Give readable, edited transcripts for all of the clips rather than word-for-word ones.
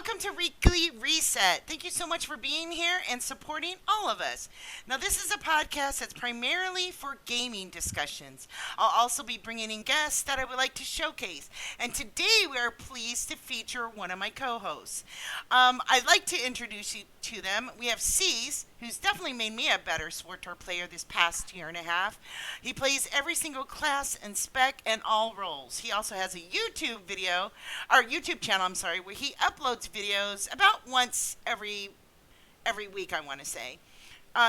welcome to Weekly Reset. Thank you so much for being here and supporting all of us. Now, this is a podcast that's primarily for gaming discussions. I'll also be bringing in guests that I would like to showcase. And today we are pleased to feature one of my co hosts. I'd like to introduce you to them. We have Cease, who's definitely made me a better Sword Tour player this past year and a half. He plays every single class and spec and all roles. He also has a YouTube video, or YouTube channel, I'm sorry, where he uploads videos about once every week, I want to say.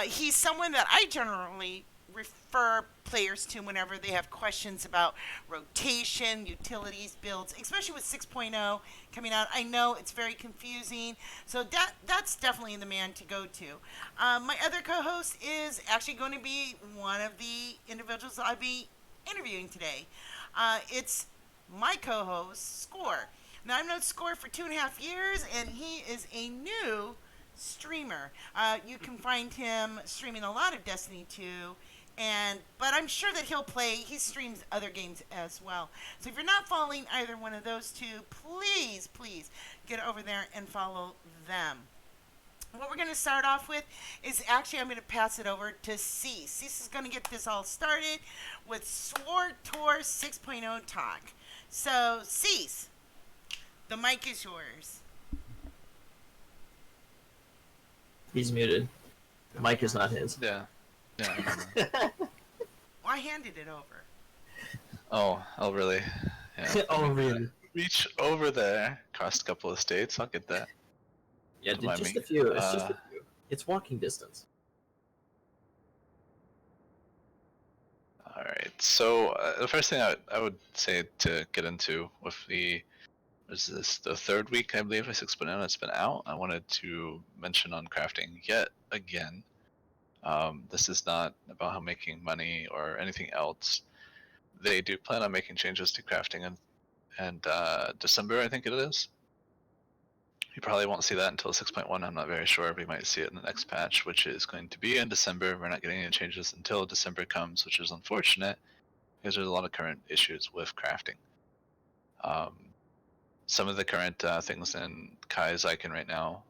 He's someone that I generally refer players to whenever they have questions about rotation, utilities, builds, especially with 6.0 coming out. I know it's very confusing, so that's definitely the man to go to. My other co-host is actually going to be one of the individuals I'll be interviewing today. It's my co-host, Score. Now, I've known Score for 2.5 years, and he is a new streamer. You can find him streaming a lot of Destiny 2, but I'm sure that he streams other games as well. So if you're not following either one of those two, please get over there and follow them. What we're going to start off with is actually I'm going to pass it over to Cease. Cease is going to get this all started with Sword Tour 6.0 talk. So, Cease, the mic is yours. He's muted. The mic is not his. Yeah. Well, I handed it over. Oh, really? Yeah. Oh, really? Reach over there. Crossed a couple of states. I'll get that. Yeah, Don't mind just me. a few. It's just a few. It's walking distance. All right. So the first thing I would say to get into with the third week, I believe, of 6.0 that's been out. I wanted to mention on crafting yet again. This is not about how making money or anything else. They do plan on making changes to crafting in December, I think it is. You probably won't see that until 6.1. I'm not very sure. We might see it in the next patch, which is going to be in December. We're not getting any changes until December comes, which is unfortunate because there's a lot of current issues with crafting. Some of the current things in Kai's icon right now,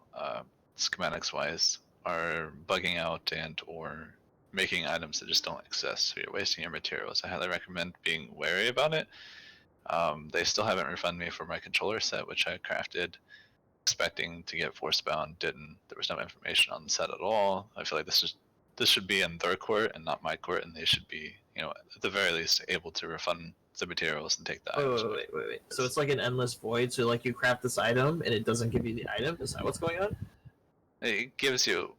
schematics wise, are bugging out and or making items that just don't exist, so you're wasting your materials. I highly recommend being wary about it. They still haven't refunded me for my controller set, which I crafted expecting to get forcebound. Didn't. There was no information on the set at all. I feel like this should be in their court and not my court, and they should be, at the very least, able to refund the materials and take the items. Wait. So it's like an endless void. So like you craft this item and it doesn't give you the item. Is that what's going on? It gives you,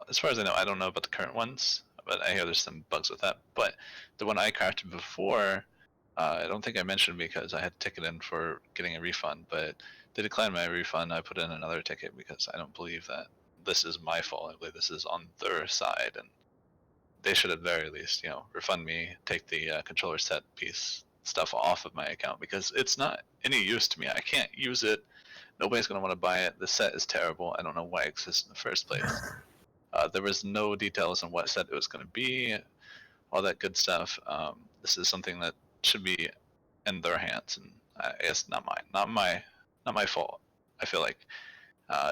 as far as I know, I don't know about the current ones, but I hear there's some bugs with that. But the one I crafted before, I don't think I mentioned because I had a ticket in for getting a refund, but they declined my refund. I put in another ticket because I don't believe that this is my fault. I believe this is on their side, and they should at the very least, refund me, take the controller set piece stuff off of my account because it's not any use to me. I can't use it. Nobody's going to want to buy it. The set is terrible. I don't know why it exists in the first place. There was no details on what set it was going to be, all that good stuff. This is something that should be in their hands, and I guess not my fault. I feel like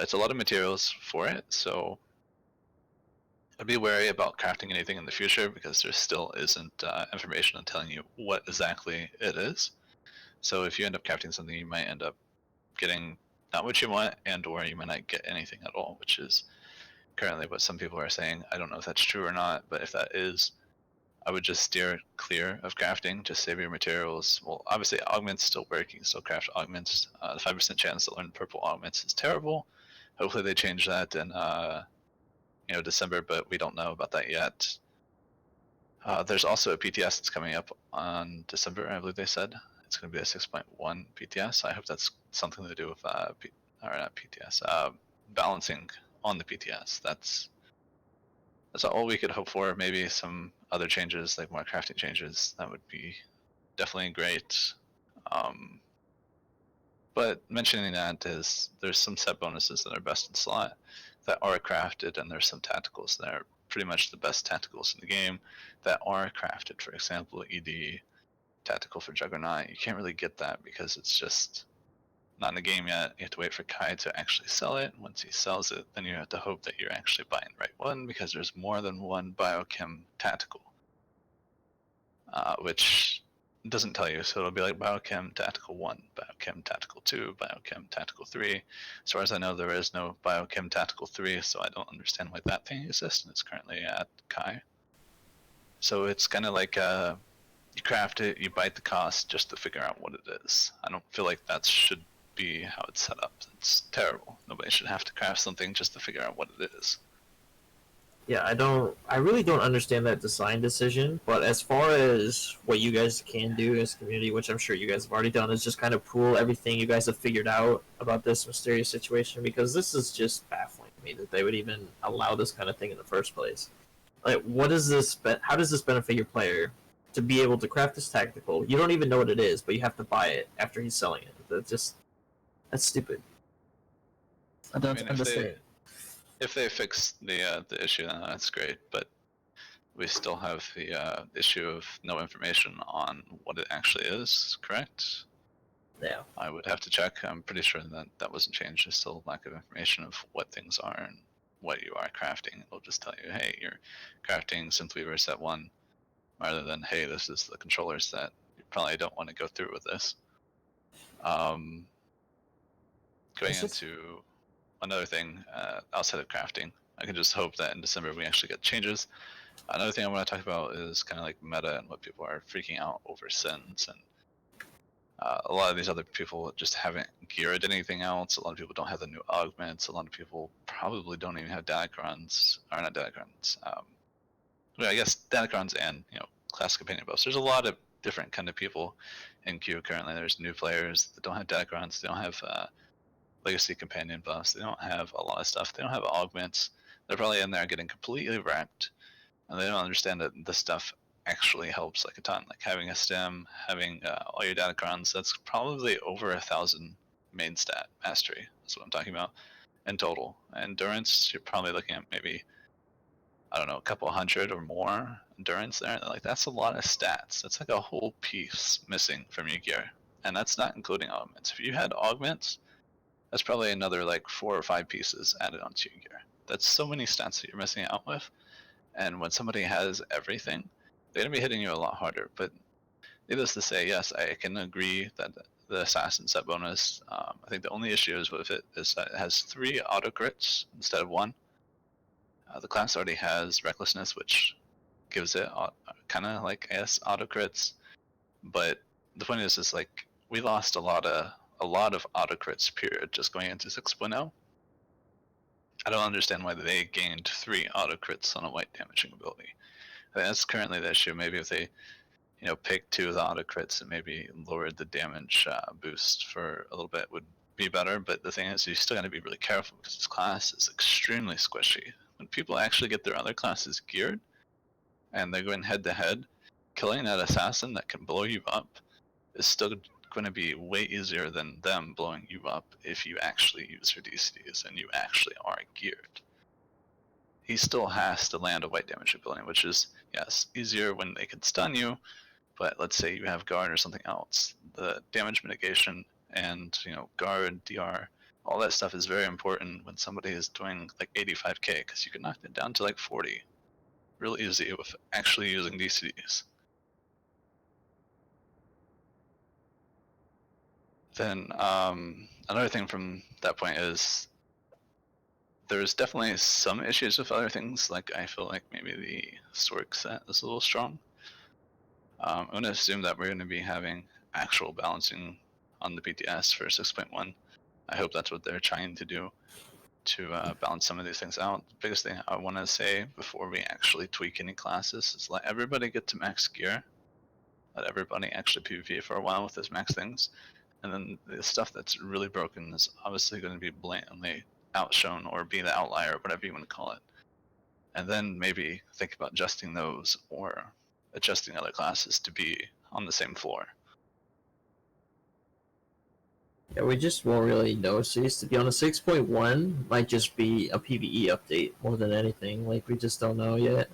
it's a lot of materials for it, so I'd be wary about crafting anything in the future because there still isn't information on telling you what exactly it is. So if you end up crafting something, you might end up getting not what you want, and or you might not get anything at all, which is currently what some people are saying. I don't know if that's true or not, but if that is, I would just steer clear of crafting. Just save your materials. Well, obviously augments still work. You can still craft augments. The 5% chance to learn purple augments is terrible. Hopefully they change that in December, but we don't know about that yet. There's also a PTS that's coming up on December, I believe they said. It's going to be a 6.1 PTS. I hope that's something to do with balancing on the PTS. That's all we could hope for. Maybe some other changes, like more crafting changes. That would be definitely great. But mentioning that is there's some set bonuses that are best in slot that are crafted, and there's some tacticals that are pretty much the best tacticals in the game that are crafted. For example, ED tactical for Juggernaut. You can't really get that because it's just not in the game yet. You have to wait for Kai to actually sell it. Once he sells it, then you have to hope that you're actually buying the right one, because there's more than one biochem tactical, which doesn't tell you. So it'll be like biochem tactical 1, biochem tactical 2, biochem tactical 3. As far as I know, there is no biochem tactical 3, so I don't understand why that thing exists, and it's currently at Kai. So it's kind of like you craft it, you bite the cost just to figure out what it is. I don't feel like that should be how it's set up. It's terrible. Nobody should have to craft something just to figure out what it is. Yeah, I really don't understand that design decision, but as far as what you guys can do as a community, which I'm sure you guys have already done, is just kind of pool everything you guys have figured out about this mysterious situation, because this is just baffling to me that they would even allow this kind of thing in the first place. Like, how does this benefit your player to be able to craft this tactical? You don't even know what it is, but you have to buy it after he's selling it. That's stupid. I don't understand. If they fix the issue, then that's great. But we still have the issue of no information on what it actually is. Correct? Yeah. I would have to check. I'm pretty sure that wasn't changed. There's still lack of information of what things are and what you are crafting. It'll just tell you, hey, you're crafting Synthweaver set 1, rather than, hey, this is the controller set. You probably don't want to go through with this. Going into another thing outside of crafting, I can just hope that in December we actually get changes. Another thing I want to talk about is kind of like meta and what people are freaking out over sins, and a lot of these other people just haven't geared anything else. A lot of people don't have the new augments. A lot of people probably don't even have Datacrons, or not Datacrons. Well, I guess Datacrons and classic companion buffs. There's a lot of different kind of people in queue currently. There's new players that don't have Datacrons. They don't have legacy companion buffs. They don't have a lot of stuff. They don't have augments. They're probably in there getting completely wrecked, and they don't understand that this stuff actually helps like a ton. Like having a stem, having all your Datacrons, that's probably over 1,000 main stat mastery. That's what I'm talking about in total. Endurance, you're probably looking at maybe, I don't know, a couple hundred or more endurance there. Like, that's a lot of stats. That's like a whole piece missing from your gear, and that's not including augments. If you had augments, that's probably another like 4 or 5 pieces added onto your gear. That's so many stats that you're missing out with. And when somebody has everything, they're gonna be hitting you a lot harder. But needless to say, yes, I can agree that the assassin set bonus, I think the only issue is with it is that it has 3 auto crits instead of 1. The class already has recklessness, which gives it kind of like, I guess, auto crits. But the point is like, we lost a lot of auto crits period just going into 6.0. I don't understand why they gained 3 auto crits on a white damaging ability. I think that's currently the issue. Maybe if they pick 2 of the auto crits and maybe lowered the damage boost for a little bit would be better. But the thing is, you still got to be really careful, because this class is extremely squishy. When people actually get their other classes geared and they're going head to head, killing that assassin that can blow you up is still going to be way easier than them blowing you up if you actually use your DCs and you actually are geared. He still has to land a white damage ability, which is, yes, easier when they can stun you, but let's say you have guard or something else. The damage mitigation and guard, DR, all that stuff is very important when somebody is doing like 85k, because you can knock it down to like 40 real easy with actually using DCs. Then another thing from that point is there's definitely some issues with other things. Like, I feel like maybe the Stork set is a little strong. I'm going to assume that we're going to be having actual balancing on the BTS for 6.1. I hope that's what they're trying to do to balance some of these things out. The biggest thing I want to say before we actually tweak any classes is let everybody get to max gear. Let everybody actually PvP for a while with those max things. And then the stuff that's really broken is obviously going to be blatantly outshone or be the outlier, whatever you want to call it. And then maybe think about adjusting those or adjusting other classes to be on the same floor. Yeah, we just won't really know. So to be on a 6.1 might just be a PvE update more than anything. Like, we just don't know yet.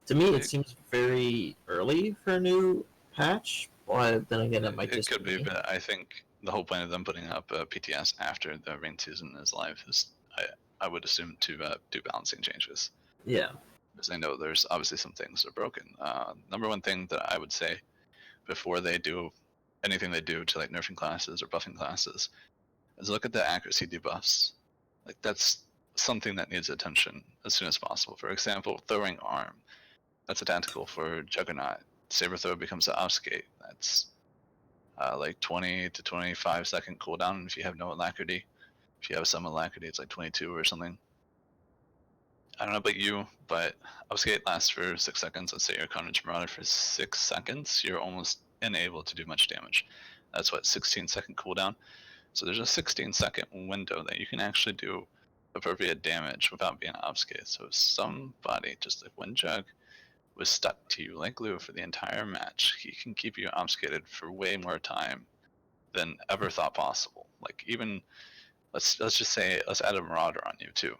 To me, it seems very early for a new patch, but then again, it might just could be. But I think the whole point of them putting up PTS after the rain season is live is, I would assume, to do balancing changes. Yeah. Because I know there's obviously some things that are broken. Number one thing that I would say before they do anything they do to like nerfing classes or buffing classes is look at the accuracy debuffs. Like that's something that needs attention as soon as possible. For example, throwing arm. That's a tactical for Juggernaut. Saber throw becomes an obfuscate. That's like 20 to 25 second cooldown if you have no alacrity. If you have some alacrity, it's like 22 or something. I don't know about you, but obfuscate lasts for 6 seconds. Let's say you're Carnage Marauder for 6 seconds. You're almost unable to do much damage. That's what, 16-second cooldown. So there's a 16-second window that you can actually do appropriate damage without being obfuscated. So if somebody, just like Windjug, was stuck to you like glue for the entire match, he can keep you obfuscated for way more time than ever thought possible. Like even let's just say let's add a Marauder on you too,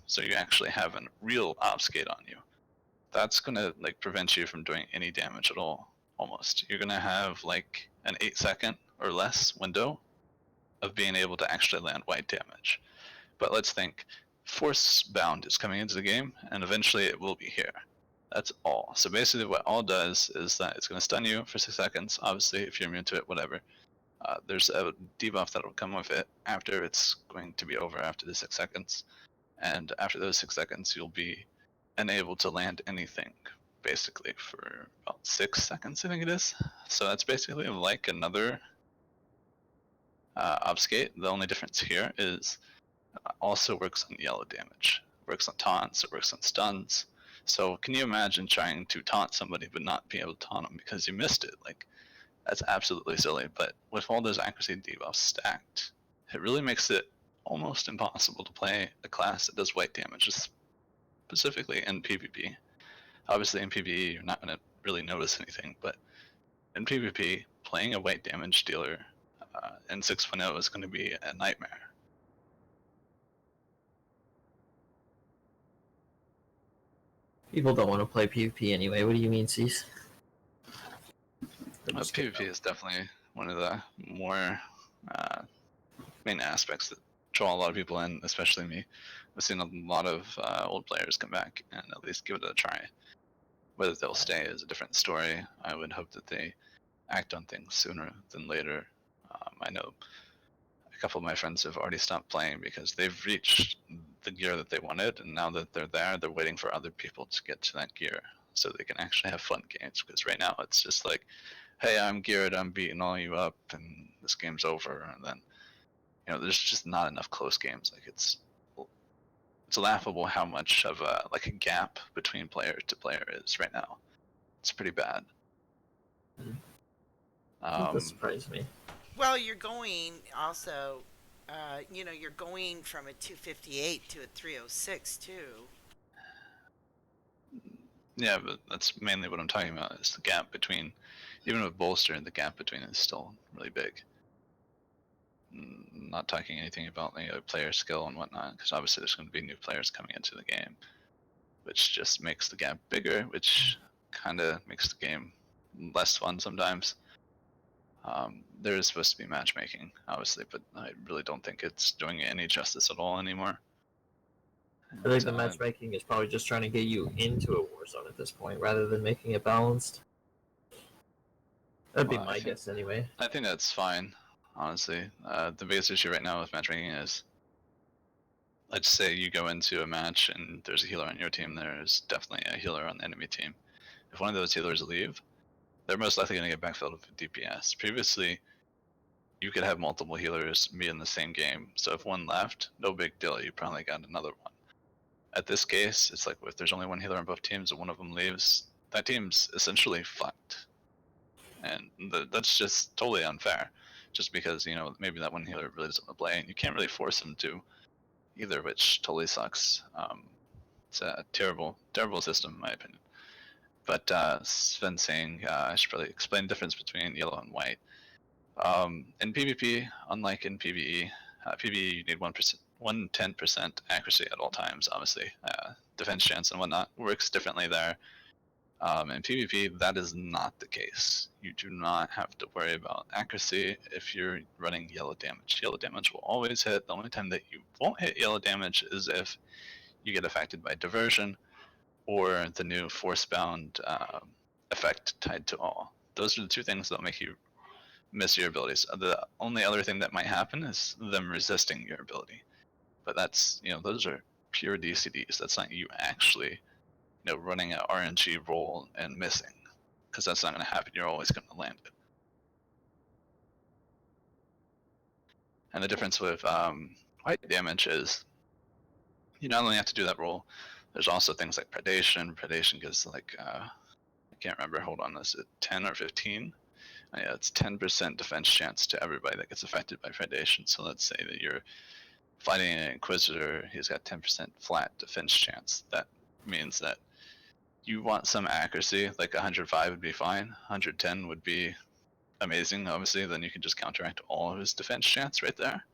so you actually have a real obfuscate on you. That's gonna like prevent you from doing any damage at all. Almost, you're gonna have like an 8-second or less window of being able to actually land white damage. But let's think, Force Bound is coming into the game, and eventually it will be here. That's all. So basically what all does is that it's going to stun you for 6 seconds. Obviously, if you're immune to it, whatever. There's a debuff that will come with it after it's going to be over after the 6 seconds. And after those 6 seconds, you'll be unable to land anything, basically, for about 6 seconds, I think it is. So that's basically like another obfuscate. The only difference here is also works on yellow damage. It works on taunts, it works on stuns. So can you imagine trying to taunt somebody but not being able to taunt them because you missed it? Like, that's absolutely silly. But with all those accuracy debuffs stacked, it really makes it almost impossible to play a class that does white damage, specifically in PvP. Obviously in PvE you're not going to really notice anything, but in PvP, playing a white damage dealer in 6.0 is going to be a nightmare. People don't want to play PvP anyway. What do you mean, Cease? PvP is definitely one of the more main aspects that draw a lot of people in, especially me. I've seen a lot of old players come back and at least give it a try. Whether they'll stay is a different story. I would hope that they act on things sooner than later. I know a couple of my friends have already stopped playing because they've reached the gear that they wanted, and now that they're there, they're waiting for other people to get to that gear so they can actually have fun games. Because right now it's just like, hey, I'm geared, I'm beating all you up, and this game's over. And then, there's just not enough close games. Like it's laughable how much of a gap between player to player is right now. It's pretty bad. That surprised me. Well, you're going also, you're going from a 258 to a 306 too. Yeah, but that's mainly what I'm talking about, is the gap between, even with bolster, the gap between is still really big. Not talking anything about player skill and whatnot, because obviously there's going to be new players coming into the game, which just makes the gap bigger, which kind of makes the game less fun sometimes. There is supposed to be matchmaking, obviously, but I really don't think it's doing it any justice at all anymore. I think the matchmaking is probably just trying to get you into a war zone at this point, rather than making it balanced. That'd be my guess, anyway. I think that's fine, honestly. The biggest issue right now with matchmaking is, let's say you go into a match and there's a healer on your team, there's definitely a healer on the enemy team. If one of those healers leave, they're most likely going to get backfilled with DPS. Previously, you could have multiple healers be in the same game, so if one left, no big deal, you probably got another one. At this case, it's like if there's only one healer on both teams and one of them leaves, that team's essentially fucked. And that's just totally unfair, just because, maybe that one healer really doesn't want to play, and you can't really force them to either, which totally sucks. It's a terrible, terrible system in my opinion. But Sven saying I should probably explain the difference between yellow and white. In PvP, unlike in PvE, PvE you need 110% accuracy at all times, obviously. Defense chance and whatnot works differently there. In PvP, that is not the case. You do not have to worry about accuracy if you're running yellow damage. Yellow damage will always hit. The only time that you won't hit yellow damage is if you get affected by diversion or the new force-bound effect tied to all. Those are the two things that'll make you miss your abilities. The only other thing that might happen is them resisting your ability, but that's those are pure DCDs. That's not you actually running an RNG roll and missing, because that's not going to happen. You're always going to land it. And the difference with white damage is you not only have to do that roll, there's also things like predation. Predation gives like I can't remember. Hold on, is it 10 or 15? Yeah, it's 10% defense chance to everybody that gets affected by predation. So let's say that you're fighting an Inquisitor, he's got 10% flat defense chance. That means that you want some accuracy, like 105 would be fine, 110 would be amazing, obviously, then you can just counteract all of his defense chance right there.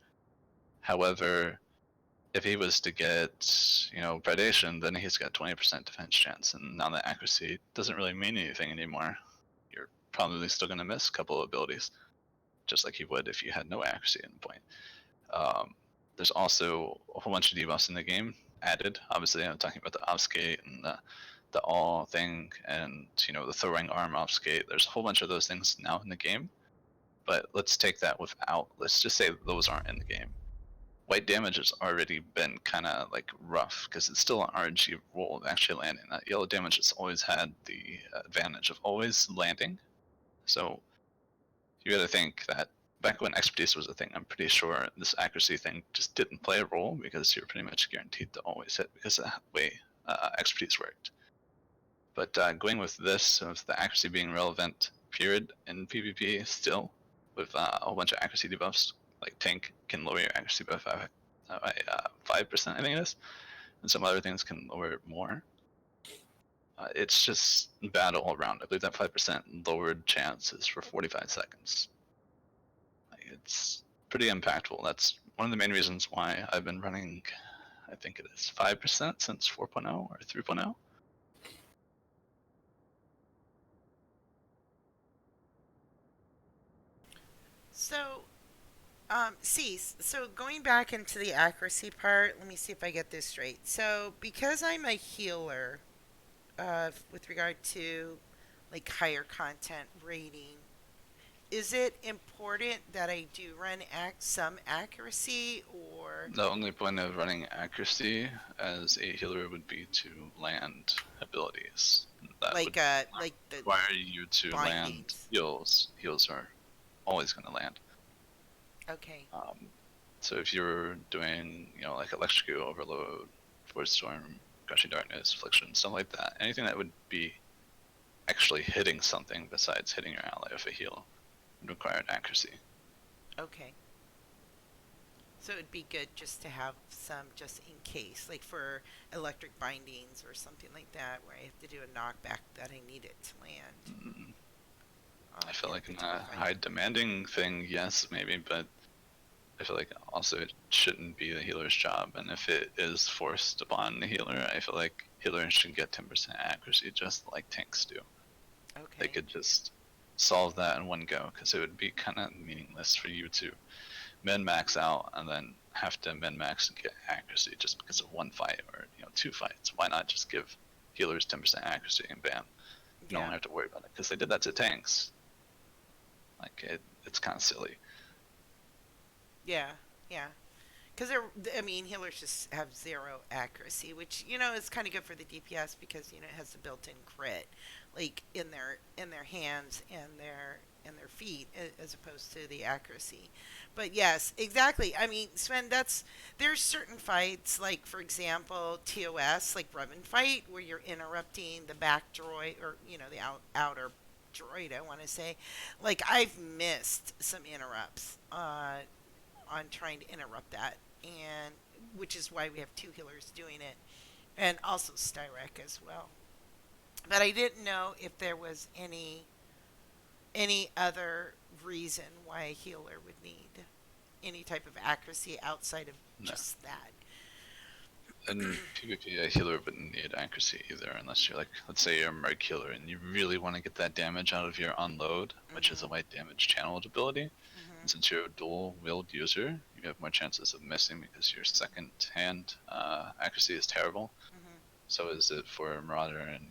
However, if he was to get, predation, then he's got 20% defense chance, and now the accuracy doesn't really mean anything anymore. You're probably still going to miss a couple of abilities, just like you would if you had no accuracy in the point. There's also a whole bunch of debuffs in the game added. Obviously, I'm talking about the obfuscate and the all thing, and the throwing arm obfuscate. There's a whole bunch of those things now in the game. But let's take that without. Let's just say those aren't in the game. White damage has already been kind of like rough because it's still an RNG roll of actually landing. That yellow damage has always had the advantage of always landing. So you got to think that back when expertise was a thing, I'm pretty sure this accuracy thing just didn't play a role because you're pretty much guaranteed to always hit because of the way expertise worked. But going with this, with the accuracy being relevant, period, in PvP still, with a whole bunch of accuracy debuffs, like tank can lower your accuracy by 5%, I think it is, and some other things can lower it more. It's just bad all around. I believe that 5% lowered chance is for 45 seconds. It's pretty impactful. That's one of the main reasons why I've been running, I think it is 5% since 4.0 or 3.0. So, so going back into the accuracy part, let me see if I get this straight. So, because I'm a healer, with regard to like higher content rating, is it important that I do run some accuracy, or The only point of running accuracy as a healer would be to land abilities. That would like the require you to land bindings? heals. Heals are always going to land. Okay, So if you're doing, like electrical overload, force storm, crushing darkness, affliction, stuff like that, anything that would be actually hitting something besides hitting your ally with a heal would require an accuracy. okay. So it'd be good just to have some just in case, like for electric bindings or something like that, where I have to do a knockback that I need it to land. Mm, I feel In like in particular a fight. high demanding thing, yes, maybe, but I feel like also it shouldn't be the healer's job, and if it is forced upon the healer, I feel like healers should get 10% accuracy just like tanks do. They Okay. could just solve that in one go, because it would be kind of meaningless for you to min max out and then have to min max and get accuracy just because of one fight or two fights. Why not just give healers 10% accuracy and bam, you don't Yeah. have to worry about it, because they did that to tanks. Like it's kind of silly. Yeah. Yeah. Because I mean, healers just have zero accuracy, which is kind of good for the DPS because it has the built-in crit, like in their hands and their feet, as opposed to the accuracy. But yes, exactly. I mean, Sven, there's certain fights, like for example, TOS, like Revan fight, where you're interrupting the back droid or the outer droid. I want to say, like I've missed some interrupts. On trying to interrupt that, and which is why we have two healers doing it, and also Styrek as well. But I didn't know if there was any other reason why a healer would need any type of accuracy outside of No, just that. In PvP, a healer wouldn't need accuracy either, unless you're like, let's say you're a Merc healer and you really want to get that damage out of your unload, which is a white damage channeled ability. And since you're a dual wield user, you have more chances of missing because your second hand accuracy is terrible. So is it for Marauder and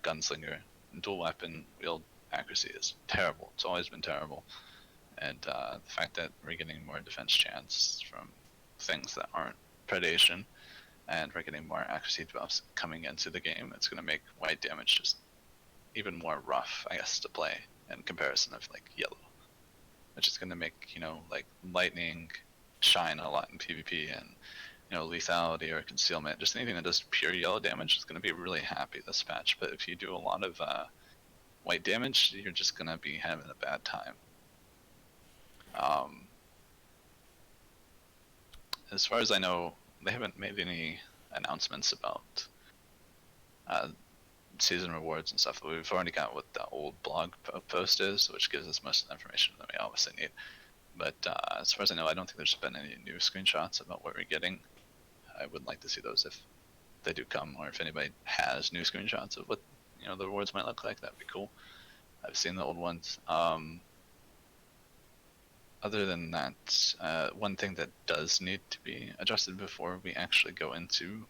Gunslinger. Dual weapon wield accuracy is terrible. It's always been terrible. And the fact that we're getting more defense chance from things that aren't predation, and we're getting more accuracy buffs coming into the game, it's going to make white damage just even more rough, I guess, to play in comparison of like yellow, which is going to make like lightning shine a lot in PvP, and lethality or concealment, just anything that does pure yellow damage is going to be really happy this patch. But if you do a lot of white damage, you're just going to be having a bad time. As far as I know, they haven't made any announcements about season rewards and stuff. We've already got what the old blog post is, which gives us most of the information that we obviously need. But as far as I know, I don't think there's been any new screenshots about what we're getting. I would like to see those if they do come, or if anybody has new screenshots of what the rewards might look like. That'd be cool. I've seen the old ones. Other than that, one thing that does need to be adjusted before we actually go into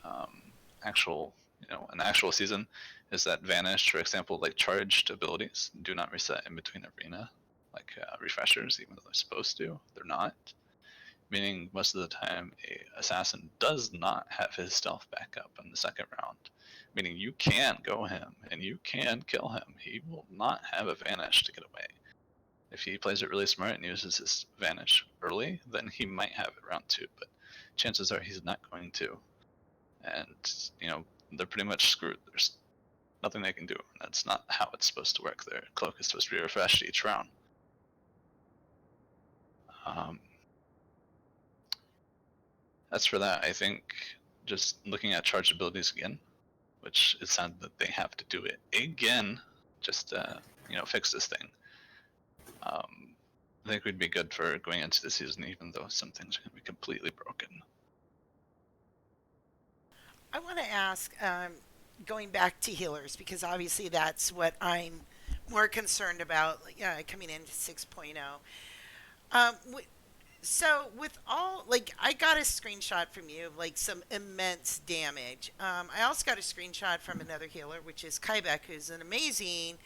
an actual season is that vanish, for example, like charged abilities do not reset in between arena, like refreshers, even though they're supposed to. They're not. Meaning most of the time a assassin does not have his stealth back up in the second round. Meaning you can go him and you can kill him. He will not have a vanish to get away. If he plays it really smart and uses his vanish early, then he might have it round 2, but chances are he's not going to. And, they're pretty much screwed. There's nothing they can do. That's not how it's supposed to work. Their cloak is supposed to be refreshed each round. As for that, I think just looking at charged abilities again, which it sounds that they have to do it again, just fix this thing. I think we'd be good for going into the season, even though some things are going to be completely broken. I want to ask, going back to healers, because obviously that's what I'm more concerned about coming into 6.0. So with all, like, I got a screenshot from you of like some immense damage. I also got a screenshot from another healer, which is Kaibek, who's an amazing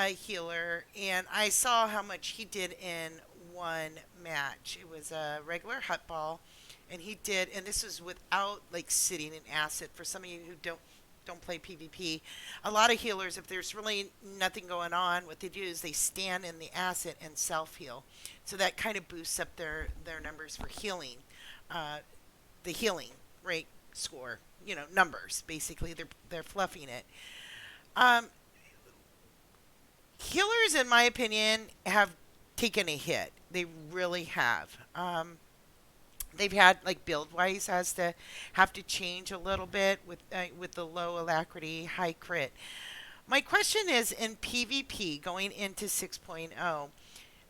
healer, and I saw how much he did in one match. It was a regular hut ball, and he did, and this was without like sitting in acid. For some of you who don't play PvP, a lot of healers, if there's really nothing going on, what they do is they stand in the acid and self heal. So that kind of boosts up their numbers for healing, the healing rate score. Numbers basically. They're fluffing it. Um, Healers, in my opinion, have taken a hit. They really have. They've had like build wise has to have to change a little bit with the low alacrity, high crit. My question is in PvP going into 6.0,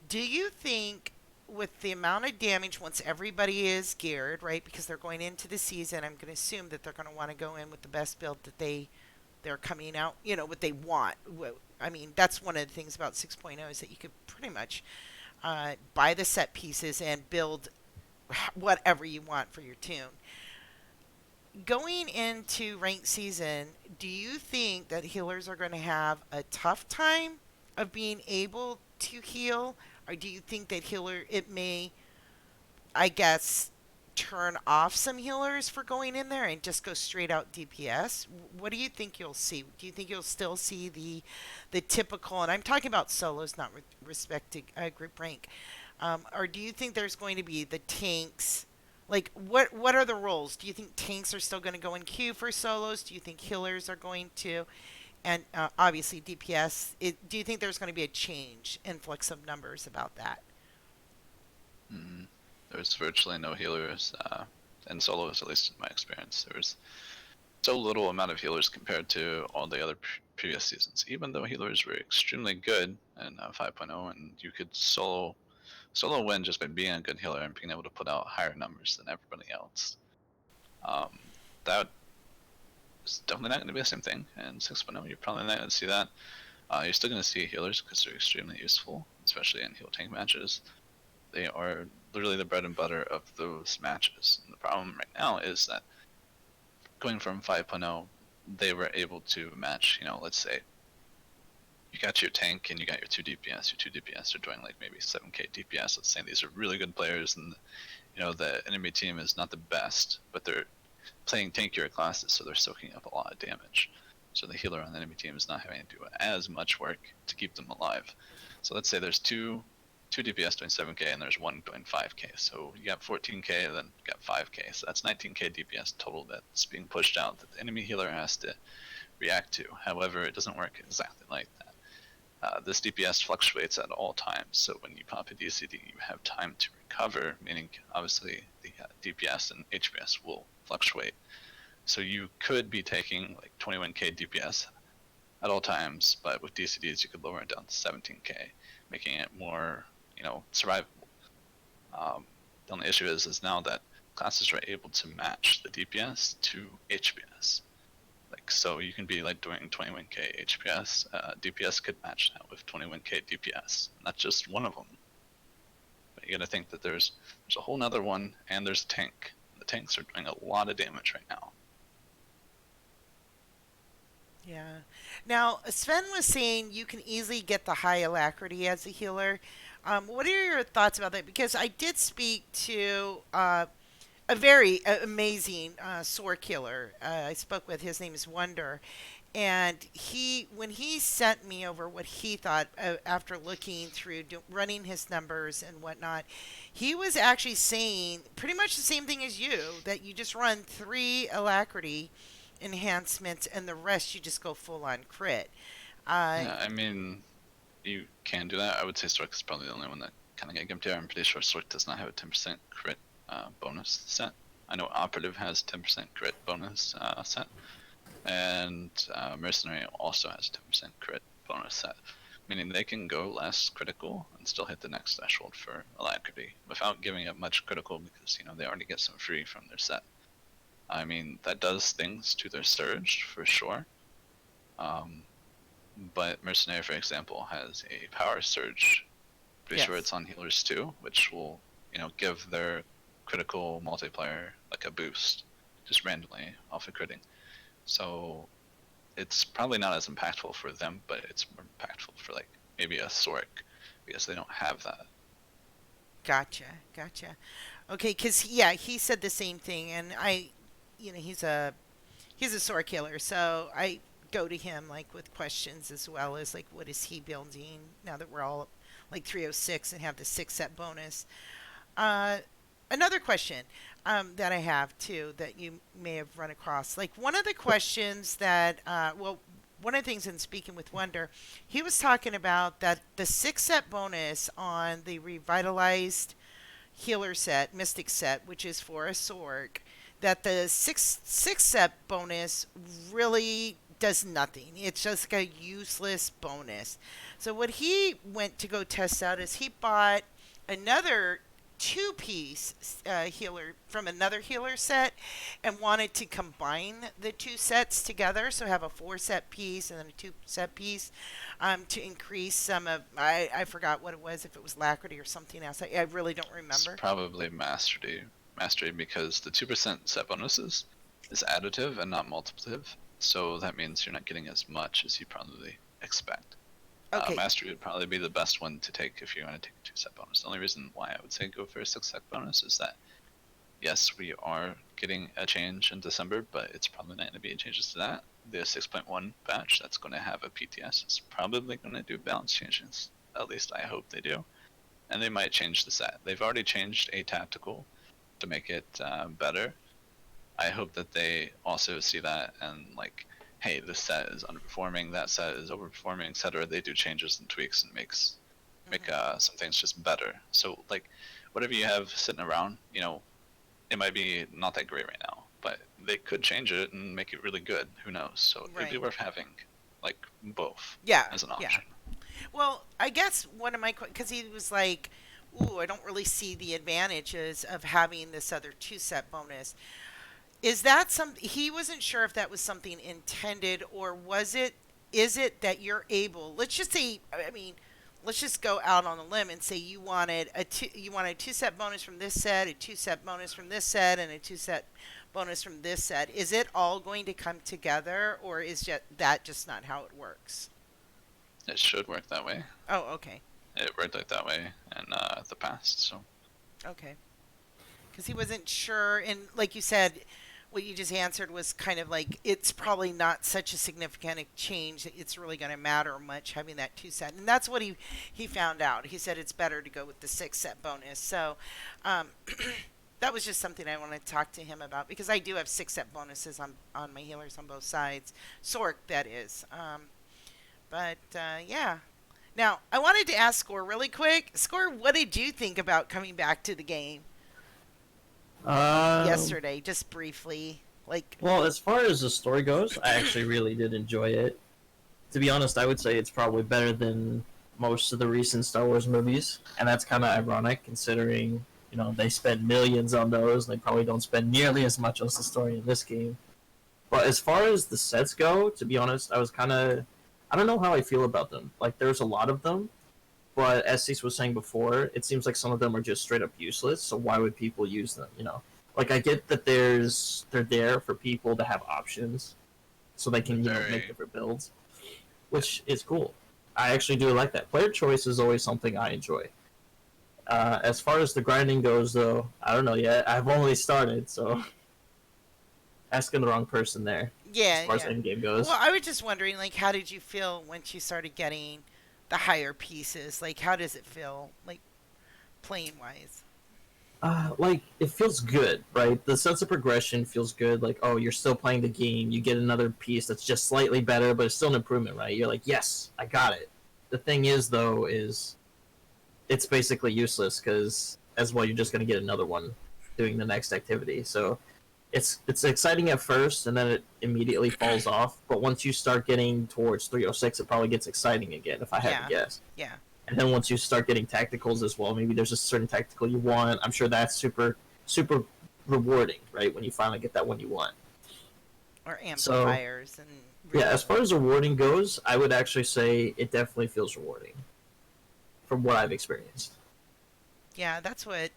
do you think with the amount of damage once everybody is geared, right? Because they're going into the season, I'm going to assume that they're going to want to go in with the best build that they're coming out, what they want. I mean, that's one of the things about 6.0 is that you could pretty much buy the set pieces and build whatever you want for your tune. Going into ranked season, do you think that healers are going to have a tough time of being able to heal, or do you think that it may, I guess, turn off some healers for going in there and just go straight out DPS? What do you think you'll see? Do you think you'll still see the typical, and I'm talking about solos, not with respect to group rank, or do you think there's going to be the tanks? Like, what are the roles? Do you think tanks are still going to go in queue for solos? Do you think healers are going to? And obviously DPS. Do you think there's going to be a change, influx of numbers about that? There's virtually no healers in solos, at least in my experience. There's so little amount of healers compared to all the other previous seasons. Even though healers were extremely good in 5.0, and you could solo win just by being a good healer and being able to put out higher numbers than everybody else. Um, that is definitely not going to be the same thing. And 6.0, you're probably not going to see that. You're still going to see healers because they're extremely useful, especially in heal tank matches. They are literally the bread and butter of those matches. And the problem right now is that going from 5.0, they were able to match, let's say you got your tank and you got your 2 DPS. Your 2 DPS are doing like maybe 7k DPS. Let's say these are really good players, and the enemy team is not the best, but they're playing tankier classes, so they're soaking up a lot of damage. So the healer on the enemy team is not having to do as much work to keep them alive. So let's say there's two DPS doing 7k and there's one doing 5k. So you got 14k and then you got 5k. So that's 19k DPS total that's being pushed out that the enemy healer has to react to. However, it doesn't work exactly like that. This DPS fluctuates at all times, so when you pop a DCD, you have time to recover, meaning obviously the DPS and HPS will fluctuate. So you could be taking like 21k DPS at all times, but with DCDs you could lower it down to 17k, making it more, survivable. The only issue is now that classes are able to match the DPS to HPS. So you can be like doing 21k HPS, DPS could match that with 21k DPS. And that's just one of them. But you gotta think that there's a whole nother one, and there's a tank. The tanks are doing a lot of damage right now. Yeah. Now, Sven was saying you can easily get the high alacrity as a healer. What are your thoughts about that? Because I did speak to a very amazing sword killer. I spoke with, his name is Wonder, and when he sent me over what he thought after looking through running his numbers and whatnot, he was actually saying pretty much the same thing as you, that you just run 3 alacrity enhancements and the rest you just go full on crit. Yeah, I mean, you can do that. I would say Stork is probably the only one that kind of got gimped here. I'm pretty sure Stork does not have a 10% crit bonus set. I know Operative has 10% crit bonus set, and Mercenary also has 10% crit bonus set, meaning they can go less critical and still hit the next threshold for alacrity without giving up much critical because they already get some free from their set. I mean, that does things to their surge for sure. But Mercenary, for example, has a power surge. Pretty sure it's on healers too, which will, give their critical multiplier like a boost, just randomly off of critting. So it's probably not as impactful for them, but it's more impactful for like maybe a Sork because they don't have that. Gotcha. Okay, because yeah, he said the same thing, and he's a sword killer, so I go to him like with questions as well as like what is he building now that we're all like 306 and have the 6 set bonus. Uh, Another question that I have too that you may have run across, like one of the questions that one of the things in speaking with Wonder, he was talking about that the 6 set bonus on the revitalized healer set, mystic set, which is for a Sork, that the six set bonus really does nothing. It's just like a useless bonus. So what he went to go test out is he bought another 2 piece healer from another healer set and wanted to combine the 2 sets together, so have a 4 set piece and then a 2 set piece, to increase some of, I forgot what it was, if it was Lacrity or something else. I really don't It's remember. probably mastery because the 2% set bonuses is additive and not multiplicative, so that means you're not getting as much as you probably expect. Okay. Mastery would probably be the best one to take if you want to take a 2 set bonus. The only reason why I would say go for a 6 set bonus is that yes, we are getting a change in December, but it's probably not going to be changes to that. The 6.1 batch that's going to have a PTS is probably going to do balance changes. At least I hope they do. And they might change the set. They've already changed a tactical to make it better. I hope that they also see that and like, hey, this set is underperforming, that set is overperforming, etc. They do changes and tweaks and make some things just better. So like, whatever you have sitting around, it might be not that great right now, but they could change it and make it really good. Who knows? So it'd be Right. worth having like both Yeah. as an Yeah. option. Well, I guess one of my, because he was like, "Ooh, I don't really see the advantages of having this other 2 set bonus." Is that some he wasn't sure if that was something intended, or is it that you're able, let's just say, I mean, let's just go out on a limb and say you wanted a two set bonus from this set, a two set bonus from this set, and a two set bonus from this set. Is it all going to come together, or is that just not how it works? It should work that way. Oh, okay. It worked like that way in the past, so. Okay. Because he wasn't sure, and like you said, what you just answered was kind of like it's probably not such a significant change that it's really going to matter much having that two set, and that's what he found out. He said it's better to go with the six set bonus. So um, that was just something I wanted to talk to him about, because I do have six set bonuses on my healers on both sides, Sork that is. Yeah. Now I wanted to ask Score really quick. Score, what did you think about coming back to the game yesterday, just briefly? Like, Well, as far as the story goes, I actually really did enjoy it. To be honest, I would say it's probably better than most of the recent Star Wars movies, and that's kind of ironic considering, they spend millions on those, and they probably don't spend nearly as much on the story in this game. But as far as the sets go, to be honest, I don't know how I feel about them. Like, there's a lot of them, but as Cease was saying before, it seems like some of them are just straight up useless, so why would people use them? Like, I get that they're there for people to have options, so they can, make different builds, which is cool. I actually do like that. Player choice is always something I enjoy. As far as the grinding goes, though, I don't know yet. I've only started, so asking the wrong person there. yeah, As far as yeah. the end game goes. Well, I was just wondering, like, how did you feel once you started getting the higher pieces? Like, how does it feel, like, playing wise? Like, it feels good, right? The sense of progression feels good. Like, oh, you're still playing the game. You get another piece that's just slightly better, but it's still an improvement, right? You're like, yes, I got it. The thing is, though, is it's basically useless because as well, you're just going to get another one doing the next activity. So it's exciting at first, and then it immediately falls off. But once you start getting towards 306, it probably gets exciting again, if I had to guess. Yeah. And then once you start getting tacticals as well, maybe there's a certain tactical you want. I'm sure that's super, super rewarding, right? When you finally get that one you want. Or amplifiers and Yeah, as far as rewarding goes, I would actually say it definitely feels rewarding from what I've experienced. yeah, that's what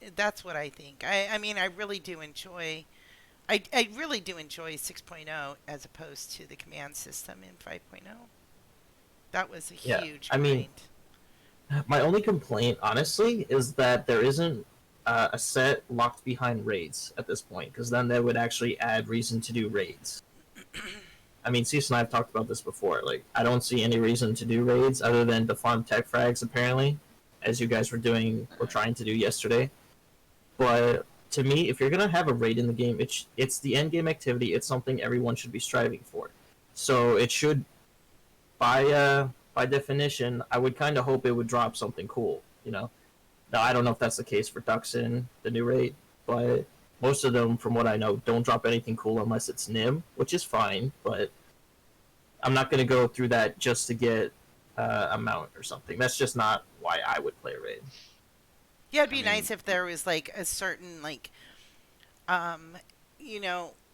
I think. I mean, I really do enjoy. I really do enjoy 6.0 as opposed to the command system in 5.0. That was a Yeah, huge I mean, grind. my only complaint, honestly, is that there isn't a set locked behind raids at this point, because then that would actually add reason to do raids. I mean, Cease and I have talked about this before. Like, I don't see any reason to do raids other than to farm tech frags, apparently, as you guys were trying to do yesterday. But to me, if you're gonna have a raid in the game, it's the end game activity. It's something everyone should be striving for. So it should, by definition, I would kind of hope it would drop something cool. Now I don't know if that's the case for Duxon, the new raid, but most of them, from what I know, don't drop anything cool unless it's Nim, which is fine. But I'm not gonna go through that just to get a mount or something. That's just not why I would play a raid. Yeah, it'd be nice if there was like a certain like um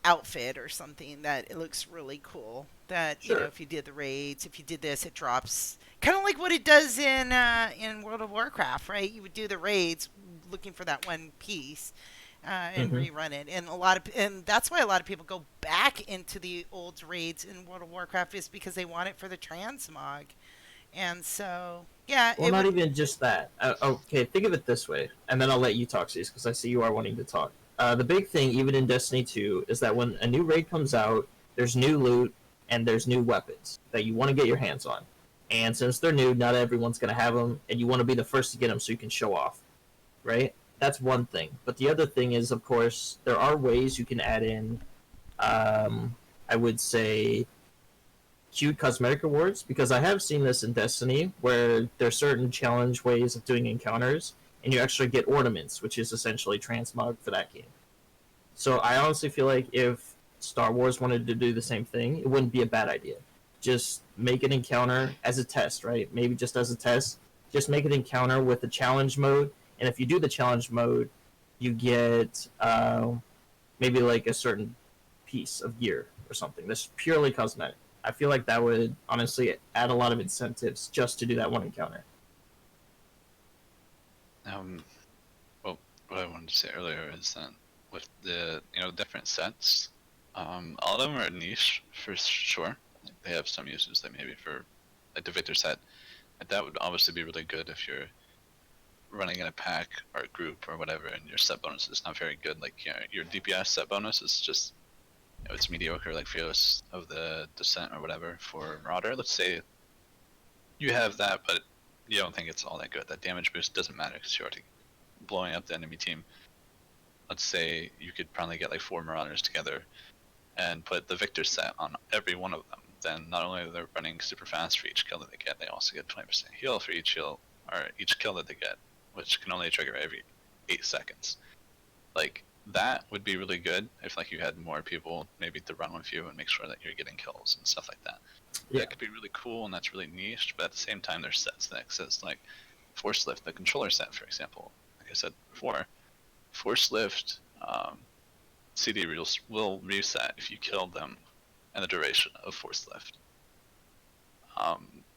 outfit or something that it looks really cool. That Sure. if you did the raids, if you did this, it drops kind of like what it does in World of Warcraft, right? You would do the raids looking for that one piece. And rerun it, and that's why a lot of people go back into the old raids in World of Warcraft, is because they want it for the transmog, and so yeah. Well, not even just that. Okay, think of it this way, and then I'll let you talk, Cease, because I see you are wanting to talk. The big thing, even in Destiny 2, is that when a new raid comes out, there's new loot and there's new weapons that you want to get your hands on. And since they're new, not everyone's going to have them, and you want to be the first to get them so you can show off, right? That's one thing. But the other thing is, of course, there are ways you can add in, I would say, cute cosmetic rewards, because I have seen this in Destiny, where there's certain challenge ways of doing encounters, and you actually get ornaments, which is essentially transmog for that game. So I honestly feel like if Star Wars wanted to do the same thing, it wouldn't be a bad idea. Just make an encounter as a test, right? Maybe just as a test. Just make an encounter with the challenge mode, and if you do the challenge mode, you get maybe like a certain piece of gear or something. That's purely cosmetic. I feel like that would honestly add a lot of incentives just to do that one encounter. Well, what I wanted to say earlier is that with the different sets, all of them are niche for sure. Like, they have some uses that maybe for like the Victor set, like, that would obviously be really good if you're running in a pack or a group or whatever, and your set bonus is not very good. Like your DPS set bonus is just it's mediocre, like Fearless of the Descent or whatever for Marauder. Let's say you have that, but you don't think it's all that good. That damage boost doesn't matter because you're already blowing up the enemy team. Let's say you could probably get like 4 Marauders together and put the Victor set on every one of them. Then not only are they running super fast for each kill that they get, they also get 20% heal for each heal or each kill that they get, which can only trigger every 8 seconds. Like that would be really good if like you had more people maybe to run with you and make sure that you're getting kills and stuff like that. Yeah. That could be really cool, and that's really niche. But at the same time, there's sets that exist like Force Lift, the controller set, for example. Like I said before, Force Lift CD will reset if you kill them in the duration of Force Lift.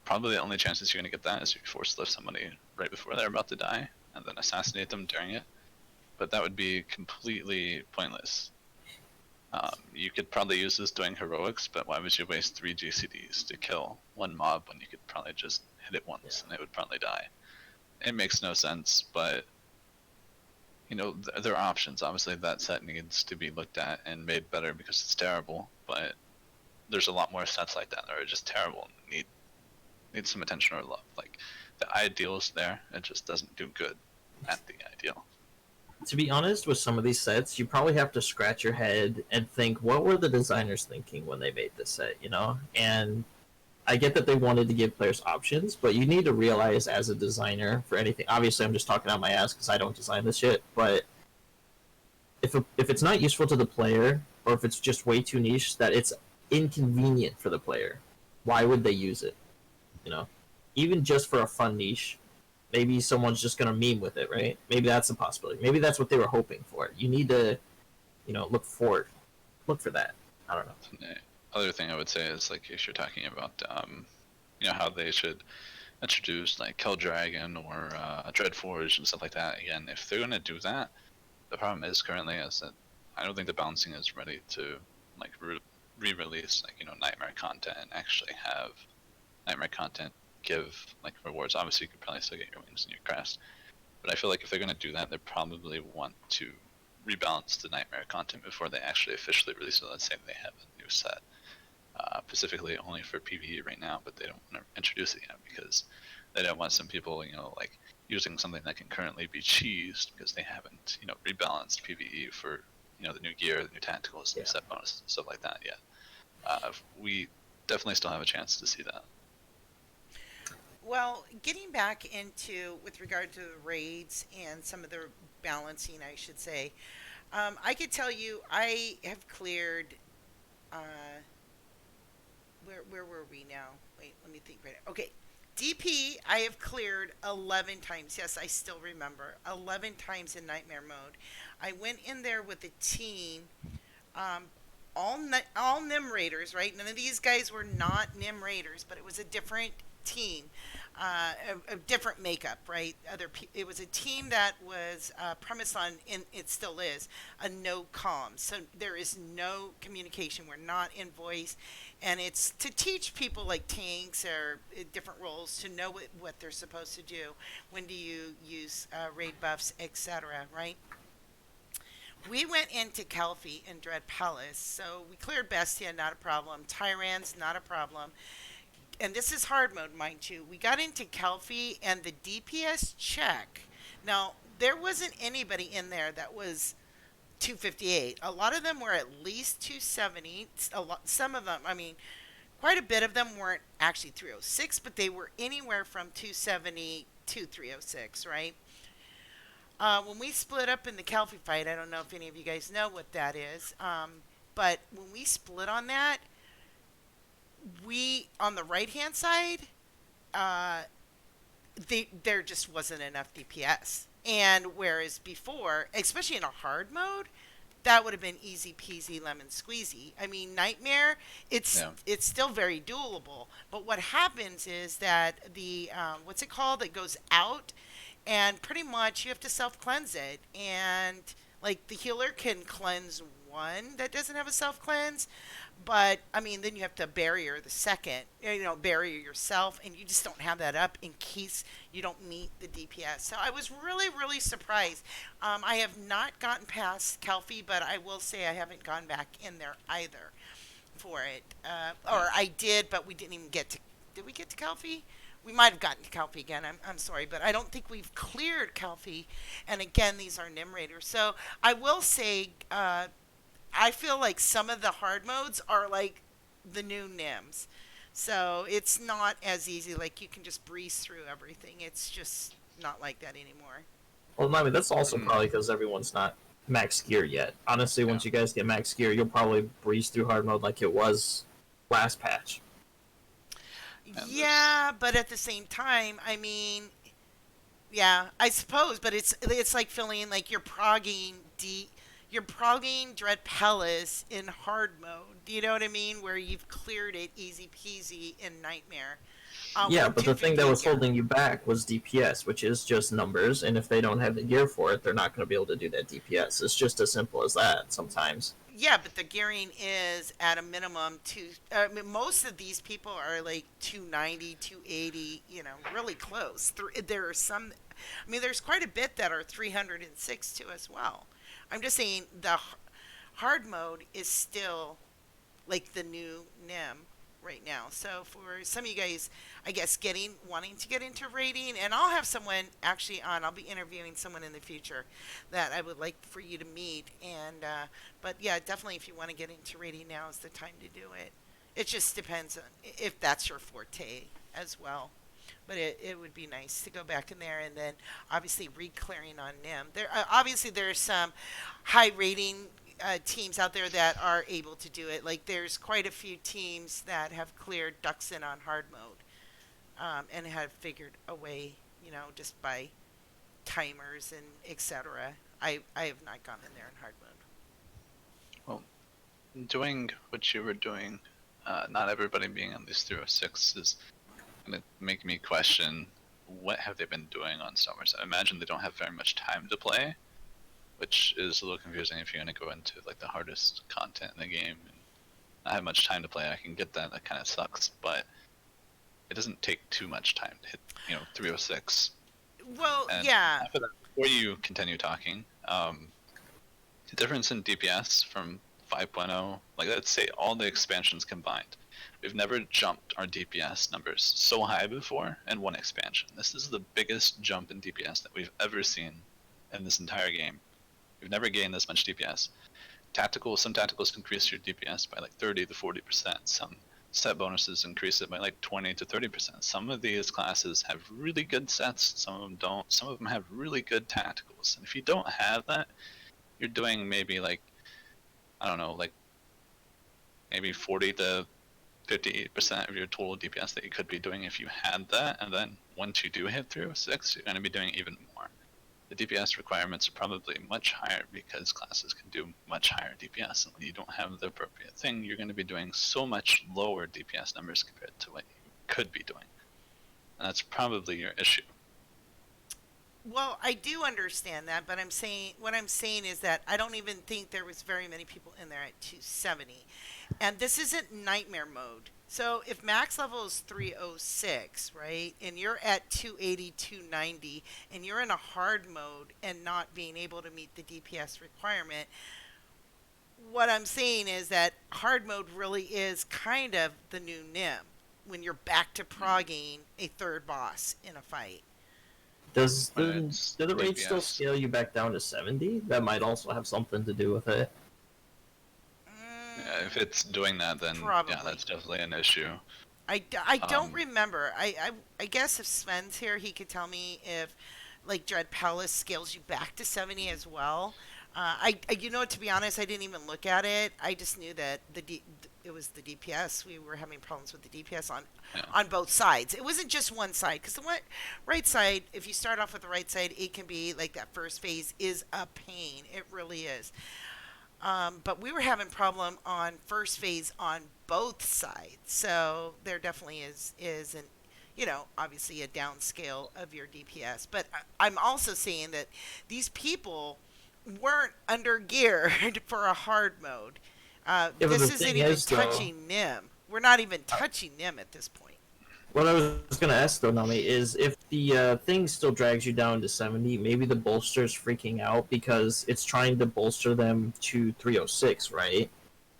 Probably the only chances you're going to get that is if you Force Lift somebody right before they're about to die and then assassinate them during it. But that would be completely pointless. You could probably use this doing heroics, but why would you waste 3 GCDs to kill one mob when you could probably just hit it once and it would probably die? It makes no sense, but there are options. Obviously, that set needs to be looked at and made better because it's terrible. But there's a lot more sets like that that are just terrible and need some attention or love. Like the ideal is there, it just doesn't do good at the ideal. To be honest, with some of these sets, you probably have to scratch your head and think, what were the designers thinking when they made this set, And I get that they wanted to give players options, but you need to realize as a designer for anything, obviously I'm just talking out my ass because I don't design this shit, but if it's not useful to the player, or if it's just way too niche that it's inconvenient for the player, why would they use it? Even just for a fun niche, maybe someone's just gonna meme with it, right? Maybe that's a possibility. Maybe that's what they were hoping for. You need to, look for that. I don't know. The other thing I would say is like if you're talking about how they should introduce like Kill Dragon or Dreadforge and stuff like that. Again, if they're gonna do that, the problem is currently is that I don't think the balancing is ready to like re-release like Nightmare content and actually have Nightmare content give like rewards. Obviously, you could probably still get your wings and your crest, but I feel like if they're gonna do that, they probably want to rebalance the Nightmare content before they actually officially release it. Let's say they have a new set, specifically only for PvE right now, but they don't want to introduce it yet because they don't want some people, like using something that can currently be cheesed because they haven't, rebalanced PvE for, the new gear, the new tacticals, new set bonuses, and stuff like that yet. We definitely still have a chance to see that. Well, getting back into with regard to the raids and some of the balancing, I should say, I could tell you I have cleared. Where were we now? Wait, let me think. Right. Okay, DP I have cleared 11 times. Yes, I still remember 11 times in nightmare mode. I went in there with a team. All Nim Raiders, right? None of these guys were not Nim Raiders, but it was a different team, a different makeup, right? It was a team that was premised on, and it still is, a no comm. So there is no communication. We're not in voice, and it's to teach people like tanks or different roles to know what they're supposed to do. When do you use raid buffs, etc. Right? We went into Kelphi in Dread Palace, so we cleared Bestia, not a problem. Tyrants, not a problem. And this is hard mode, mind you. We got into Kelphi and the DPS check. Now, there wasn't anybody in there that was 258. A lot of them were at least 270. Some of them, quite a bit of them weren't actually 306, but they were anywhere from 270 to 306, right? When we split up in the Kelphi fight, I don't know if any of you guys know what that is, but when we split on that, we on the right hand side, there just wasn't enough DPS. And whereas before, especially in a hard mode, that would have been easy peasy lemon squeezy. I mean, Nightmare, Yeah. it's still very doable. But what happens is that the what's it called? It goes out, and pretty much you have to self cleanse it. And like the healer can cleanse one that doesn't have a self cleanse, but I mean, then you have to barrier the second, barrier yourself, and you just don't have that up in case you don't meet the DPS. So I was really, really surprised. I have not gotten past Kelpie, but I will say I haven't gone back in there either for it. Yeah. Or I did, but we didn't even get to. Did we get to Kelpie? We might have gotten to Kelpie again. I'm sorry, but I don't think we've cleared Kelpie. And again, these are Nim Raiders. So I will say, I feel like some of the hard modes are like the new Nims. So it's not as easy. Like you can just breeze through everything. It's just not like that anymore. Well, I mean, that's also Mm, probably because everyone's not max gear yet. Honestly, yeah. once you guys get max gear, you'll probably breeze through hard mode like it was last patch. And this. Yeah, but at the same time, I mean, yeah, I suppose, but it's like feeling like you're progging Dread Palace in hard mode. Do you know what I mean? Where you've cleared it easy peasy in Nightmare. Yeah, With but the thing that 258 was gear. holding you back was DPS, which is just numbers, and if they don't have the gear for it, they're not going to be able to do that DPS. It's just as simple as that sometimes. Yeah, but the gearing is at a minimum two. I mean, most of these people are like 290, 280. Really close. There are some. I mean, there's quite a bit that are 306 too as well. I'm just saying hard mode is still like the new NIM right now. So for some of you guys, I guess wanting to get into rating, and I'll have someone actually on. I'll be interviewing someone in the future that I would like for you to meet. And but yeah, definitely if you want to get into rating, now is the time to do it. It just depends on if that's your forte as well. But it would be nice to go back in there and then obviously re-clearing on NIM. Obviously there's some high rating teams out there that are able to do it. Like there's quite a few teams that have cleared Duxon on hard mode, and have figured a way, just by timers and etc. I have not gone in there in hard mode. Well, doing what you were doing, not everybody being at least 306 is gonna make me question what have they been doing on summers. I imagine they don't have very much time to play, which is a little confusing if you're gonna go into like the hardest content in the game and not have much time to play. I can get that. That kind of sucks, but it doesn't take too much time to hit 306. Well, And yeah. after that, before you continue talking, the difference in DPS from 5.0, like let's say all the expansions combined, we've never jumped our DPS numbers so high before in one expansion. This is the biggest jump in DPS that we've ever seen in this entire game. We've never gained this much DPS. Some tacticals increase your DPS by like 30 to 40%. Some set bonuses increase it by like 20 to 30%. Some of these classes have really good sets, some of them don't. Some of them have really good tacticals. And if you don't have that, you're doing maybe like, I don't know, like maybe 40 to 50% of your total DPS that you could be doing if you had that. And then once you do hit 306, you're going to be doing even more. The DPS requirements are probably much higher because classes can do much higher DPS. And when you don't have the appropriate thing, you're going to be doing so much lower DPS numbers compared to what you could be doing. And that's probably your issue. Well, I do understand that, but what I'm saying is that I don't even think there was very many people in there at 270. And this isn't nightmare mode. So if max level is 306, right? And you're at 280, 290 and you're in a hard mode and not being able to meet the DPS requirement, what I'm saying is that hard mode really is kind of the new NIM when you're back to Mm. progging a third boss in a fight. Does When the it's do the raids still DPS. scale you back down to 70? That might also have something to do with it. Yeah, if Mm, it's doing that, then yeah, probably. that's definitely an issue. I don't Um, remember. I guess if Sven's here, he could tell me if like Dread Palace scales you back to 70 as well. To be honest, I didn't even look at it. I just knew that it was the DPS. We were having problems with the DPS yeah. on both sides. It wasn't just one side because right side, if you start off with the right side, it can be like that first phase is a pain. It really is. But we were having problem on first phase on both sides. So there definitely is an obviously a downscale of your DPS. But I'm also saying that these people weren't under geared for a hard mode. Yeah, but This the isn't thing even is, though, touching Nim. We're not even touching Nim at this point. what I was gonna ask though, Nami, is if the thing still drags you down to 70, maybe the bolster's freaking out because it's trying to bolster them to 306, right?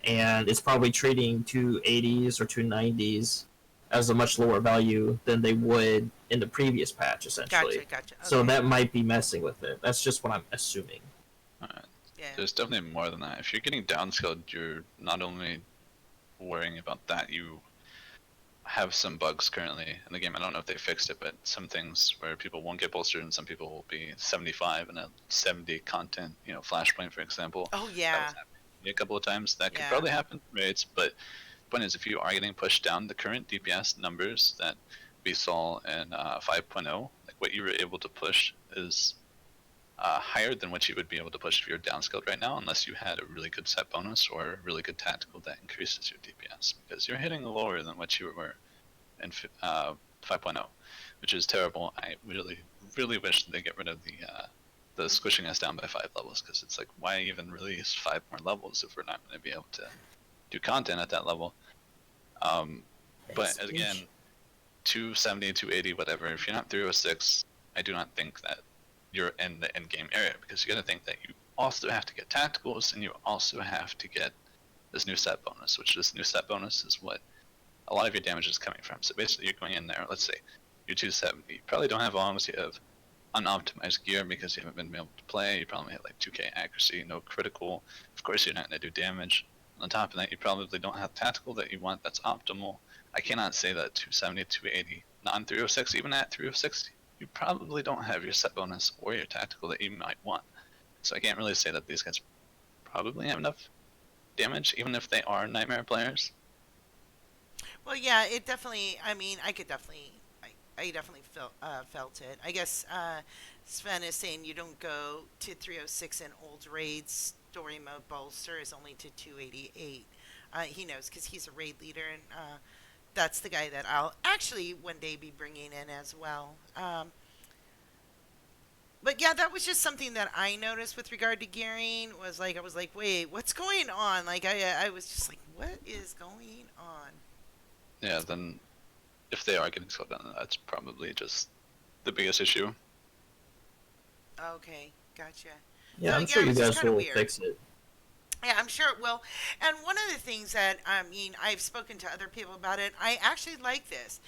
And it's probably treating 280s or 290s as a much lower value than they would in the previous patch, Gotcha, essentially. gotcha. So Okay. that might be messing with it. That's just what I'm assuming. Alright. Yeah. There's definitely more than that. If you're getting downscaled, you're not only worrying about that, you have some bugs currently in the game. I don't know if they fixed it, but some things where people won't get bolstered and some people will be 75 and a 70 content, Flashpoint, for example. Oh That was yeah. happening a couple of times. That could Yeah. probably happen, right? But the point is, if you are getting pushed down, the current DPS numbers that we saw in 5.0, like what you were able to push is higher than what you would be able to push if you're downscaled right now, unless you had a really good set bonus or a really good tactical that increases your DPS, because you're hitting lower than what you were in 5.0, which is terrible. I really, really wish they get rid of the squishing us down by 5 levels, because it's like, why even release 5 more levels if we're not going to be able to do content at that level? But again, 270, 280, whatever, if you're not 306, I do not think that you're in the end game area, because you got to think that you also have to get tacticals and you also have to get this new set bonus, which this new set bonus is what a lot of your damage is coming from. So basically, you're going in there, let's say you're 270, you probably don't have longs, you have unoptimized gear because you haven't been able to play, you probably have like 2k accuracy, no critical, of course you're not going to do damage. On top of that, you probably don't have tactical that you want that's optimal. I cannot say that 270, 280, non 306, even at 306, you probably don't have your set bonus or your tactical that you might want. So I can't really say that these guys probably have enough damage, even if they are nightmare players. Well, yeah, it definitely. I mean, I could definitely. I definitely felt it. I guess Sven is saying you don't go to 306 in old raids. Story mode bolster is only to 288. He knows because he's a raid leader, and that's the guy that I'll actually one day be bringing in as well. But yeah, that was just something that I noticed with regard to gearing. Was like I was like, wait, what's going on? Like I was just like, what is going on? Yeah, then if they are getting slowed down, that's probably just the biggest issue. Okay, gotcha. Yeah, So I'm yeah, sure it you was just guys kind of will weird. fix it. Yeah, I'm sure it will. And one of the things that I mean, I've spoken to other people about it. I actually like this.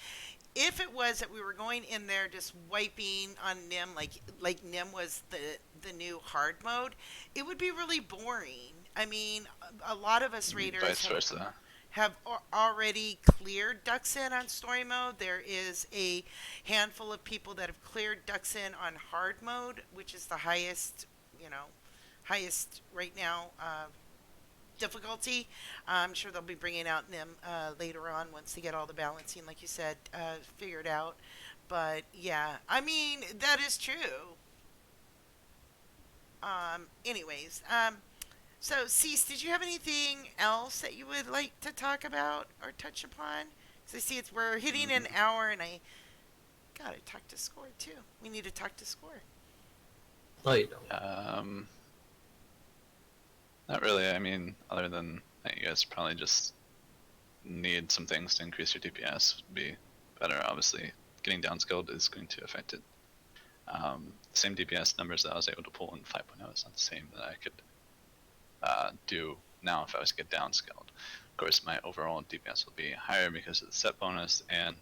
If it was that we were going in there just wiping on Nim like Nim was the new hard mode, it would be really boring. I mean, a lot of us raiders Vice versa. have already cleared Duxin on story mode. There is a handful of people that have cleared Duxin on hard mode, which is the highest, highest right now difficulty. I'm sure they'll be bringing out NIM later on once they get all the balancing, like you said, figured out. But yeah, I mean, that is true. Anyways, so Cease, did you have anything else that you would like to talk about or touch upon? Because I see we're hitting an hour, and I gotta talk to Score too. We need to talk to Score. No, you don't. Not really. I mean, other than that, you guys probably just need some things to increase your DPS. Be better, obviously. Getting downscaled is going to affect it. Same DPS numbers that I was able to pull in 5.0 is not the same that I could do now if I was to get downscaled. Of course, my overall DPS will be higher because of the set bonus and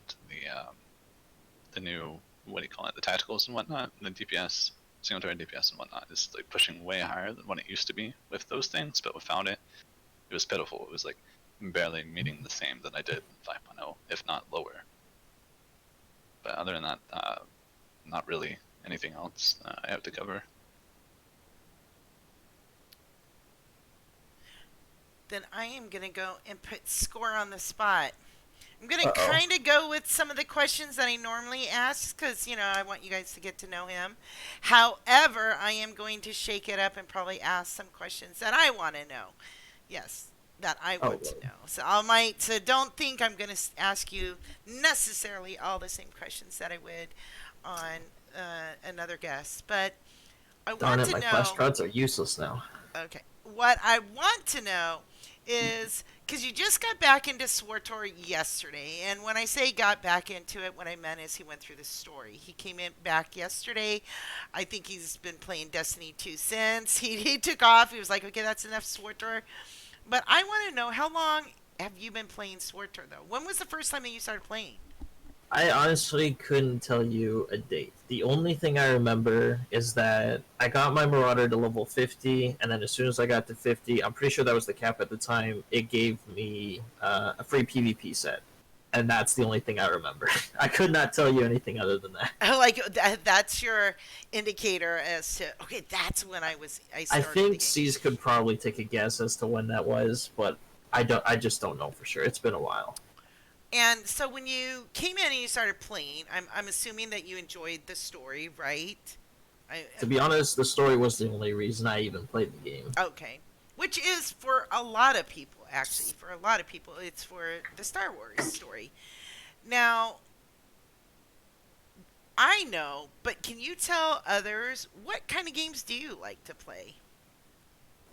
the new, what do you call it, the tacticals and whatnot. The DPS, single target DPS and whatnot, is like pushing way higher than what it used to be with those things. But without it, it was pitiful. It was like barely meeting the same that I did in 5.0, if not lower. But other than that, not really anything else I have to cover. Then I am gonna go and put Score on the spot. I'm going to Uh-oh. kind of go with some of the questions that I normally ask because, I want you guys to get to know him. However, I am going to shake it up and probably ask some questions that I want to know. Yes, that I Oh, want to know. So don't think I'm going to ask you necessarily all the same questions that I would on another guest. But I darn want it, to my know. flashcards are useless now. Okay. What I want to know is because you just got back into SWTOR yesterday, and when I say got back into it, what I meant is he went through the story. He came in back yesterday. I think he's been playing Destiny 2 since. He took off. He was like, okay, that's enough SWTOR. But I want to know, how long have you been playing SWTOR, though? When was the first time that you started playing? I honestly couldn't tell you a date. The only thing I remember is that I got my Marauder to level 50, and then as soon as I got to 50, I'm pretty sure that was the cap at the time, it gave me a free PvP set. And that's the only thing I remember. I could not tell you anything other than that. Like that's your indicator as to, okay, that's when I I started the think game. C's could probably take a guess as to when that was, but I just don't know for sure. It's been a while. And so when you came in and you started playing, I'm assuming that you enjoyed the story, right? I, To be honest, the story was the only reason I even played the game. okay. Which is for a lot of people, actually. For a lot of people, it's for the Star Wars story. Now, I know, but can you tell others what kind of games do you like to play?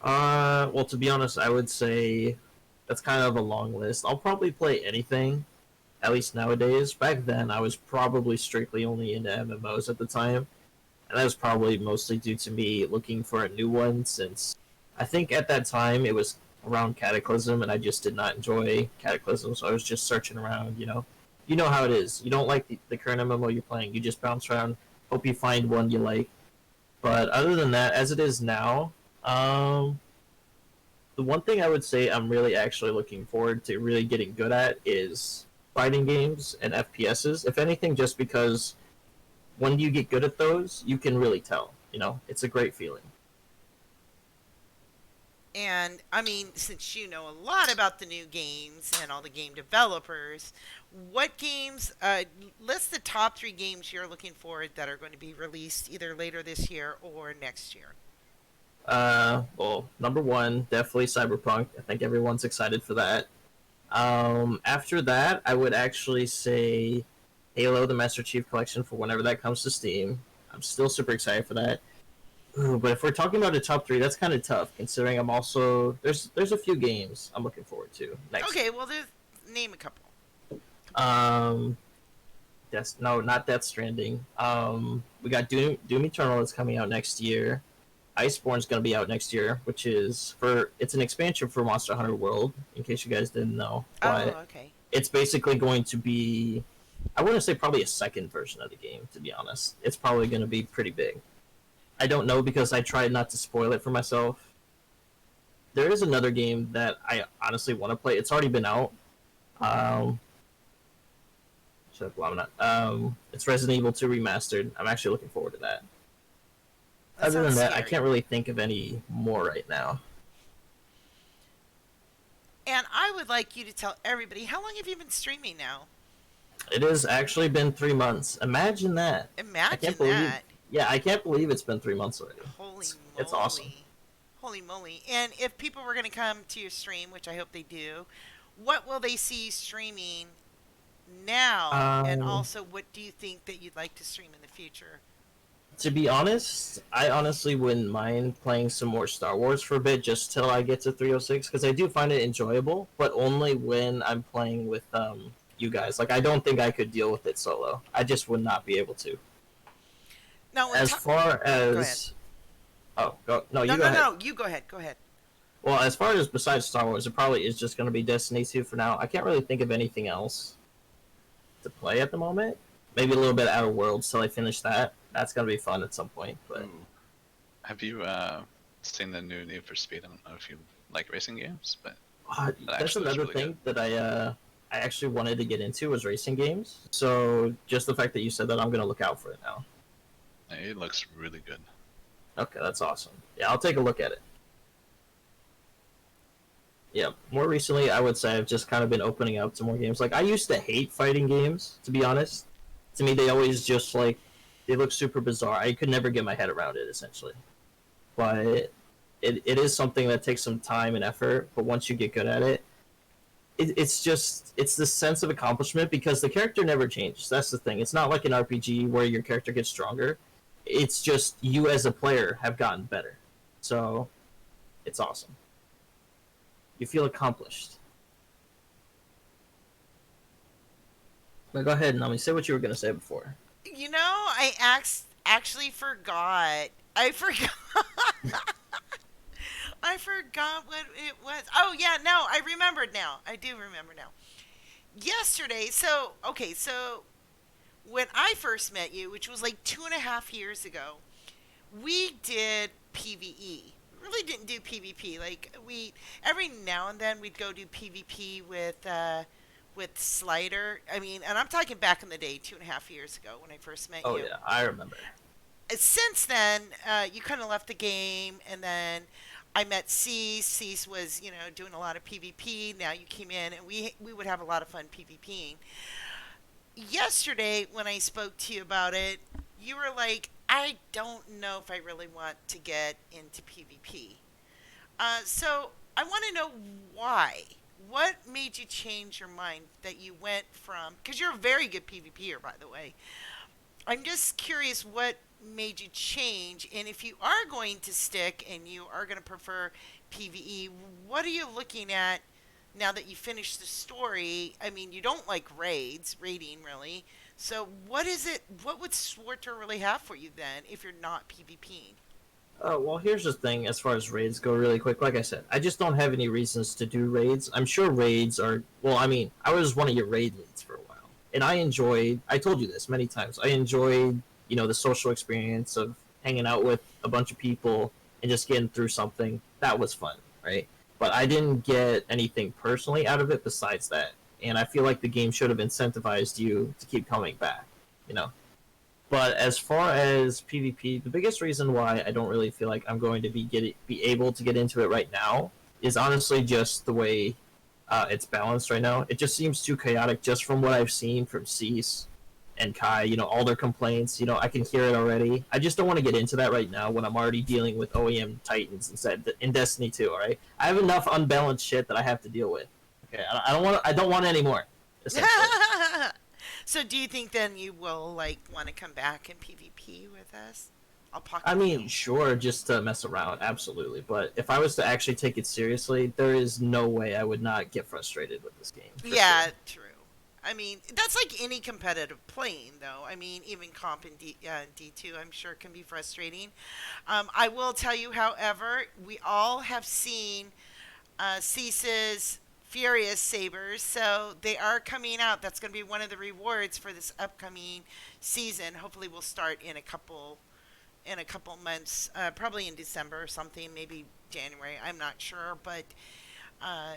Well, to be honest, I would say that's kind of a long list. I'll probably play anything, at least nowadays. Back then, I was probably strictly only into MMOs at the time, and that was probably mostly due to me looking for a new one, since I think at that time it was around Cataclysm, and I just did not enjoy Cataclysm, so I was just searching around, you know. You know how it is. You don't like the current MMO you're playing, you just bounce around, hope you find one you like. But other than that, as it is now, um, the one thing I would say I'm really actually looking forward to really getting good at is fighting games and FPSs. If anything, just because when you get good at those, you can really tell. You know, it's a great feeling. And I mean, since you know a lot about the new games and all the game developers, what games, list the top three games you're looking forward that are going to be released either later this year or next year. Well, number one, definitely Cyberpunk. I think everyone's excited for that. After that, I would actually say Halo: The Master Chief Collection for whenever that comes to Steam. I'm still super excited for that. Ooh, but if we're talking about the top three, that's kind of tough considering I'm also there's a few games I'm looking forward to next Okay, year. well, name a couple. Um, that's no, not Death Stranding. We got Doom Eternal that's coming out next year. Iceborne's going to be out next year, which is it's an expansion for Monster Hunter World, in case you guys didn't know. Oh, But okay. it's basically going to be, I want to say probably a second version of the game, to be honest. It's probably going to be pretty big. I don't know because I tried not to spoil it for myself. There is another game that I honestly want to play. It's already been out. Um, well, I'm not. It's Resident Evil 2 Remastered. I'm actually looking forward to that. That Other sounds than that, I scary. can't really think of any more right now. And I would like you to tell everybody, how long have you been streaming now? It has actually been 3 months. Imagine that. I can't Imagine believe. that. Yeah, I can't believe it's been 3 months already. Holy It's awesome. moly. Holy moly. And if people were going to come to your stream, which I hope they do, what will they see streaming now? And Um, also, what do you think that you'd like to stream in the future? to be honest, I honestly wouldn't mind playing some more Star Wars for a bit, just till I get to 306, because I do find it enjoyable, but only when I'm playing with you guys. Like, I don't think I could deal with it solo. I just would not be able to. No, As far go ahead. as no, No, you go no, ahead. no. You go ahead. Go ahead. Well, as far as besides Star Wars, it probably is just going to be Destiny 2 for now. I can't really think of anything else to play at the moment. Maybe a little bit Outer Worlds till I finish that. That's going to be fun at some point. But Ooh. Have you seen the new Need for Speed? I don't know if you like racing games, but that that's actually looks another really good. thing that I actually wanted to get into was racing games. So just the fact that you said that, I'm going to look out for it now. It looks really good. Okay, that's awesome. Yeah, I'll take a look at it. Yeah, more recently, I would say I've just kind of been opening up to more games. Like, I used to hate fighting games, to be honest. To me, they always just, like, they look super bizarre. I could never get my head around it, essentially. But it is something that takes some time and effort, but once you get good at it, it's just, it's this sense of accomplishment because the character never changes. That's the thing. It's not like an RPG where your character gets stronger. It's just you as a player have gotten better. So, it's awesome. You feel accomplished. Now go ahead, Nami. Say what you were gonna say before. You know, I actually forgot. I forgot. I forgot what it was. Oh yeah, no, I remembered now. I do remember now. Yesterday, so okay, so when I first met you, which was like 2.5 years ago, we did PVE. Really didn't do PvP. Like we every now and then we'd go do PvP with Slider. I mean, and I'm talking back in the day, 2.5 years ago when I first met Oh you. yeah, I remember. Since then, you kind of left the game, and then I met Cease. Cease was, doing a lot of PvP. Now you came in, and we would have a lot of fun PvPing. Yesterday, when I spoke to you about it, you were like, "I don't know if I really want to get into PvP." So I want to know why. What made you change your mind that you went from? Because you're a very good PvPer, by the way. I'm just curious what made you change, and if you are going to stick and you are going to prefer PvE, what are you looking at now that you finished the story? I mean, you don't like raiding really. So what is it? What would Swarter really have for you then if you're not PvPing? Well, here's the thing as far as raids go, really quick. Like I said, I just don't have any reasons to do raids. I'm sure raids are, well, I mean, I was one of your raid leads for a while. And I told you this many times, I enjoyed, the social experience of hanging out with a bunch of people and just getting through something. That was fun, right? But I didn't get anything personally out of it besides that. And I feel like the game should have incentivized you to keep coming back, you know? But as far as PvP, the biggest reason why I don't really feel like I'm going to be able to get into it right now is honestly just the way it's balanced right now. It just seems too chaotic, just from what I've seen from Cease and Kai. All their complaints. I can hear it already. I just don't want to get into that right now when I'm already dealing with OEM Titans instead in Destiny 2. All right, I have enough unbalanced shit that I have to deal with. Okay, I don't want. I don't want any more. Essentially. So do you think then you will like want to come back and PvP with us? I'll I pocket you. mean, sure, just to mess around, absolutely. But if I was to actually take it seriously, there is no way I would not get frustrated with this game, for Yeah, sure. true. I mean, that's like any competitive playing, though. I mean, even comp in D2, I'm sure can be frustrating. I will tell you, however, we all have seen Cease's Furious Sabers, so they are coming out. That's going to be one of the rewards for this upcoming season. Hopefully, we'll start in a couple months, probably in December or something, maybe January. I'm not sure, but uh,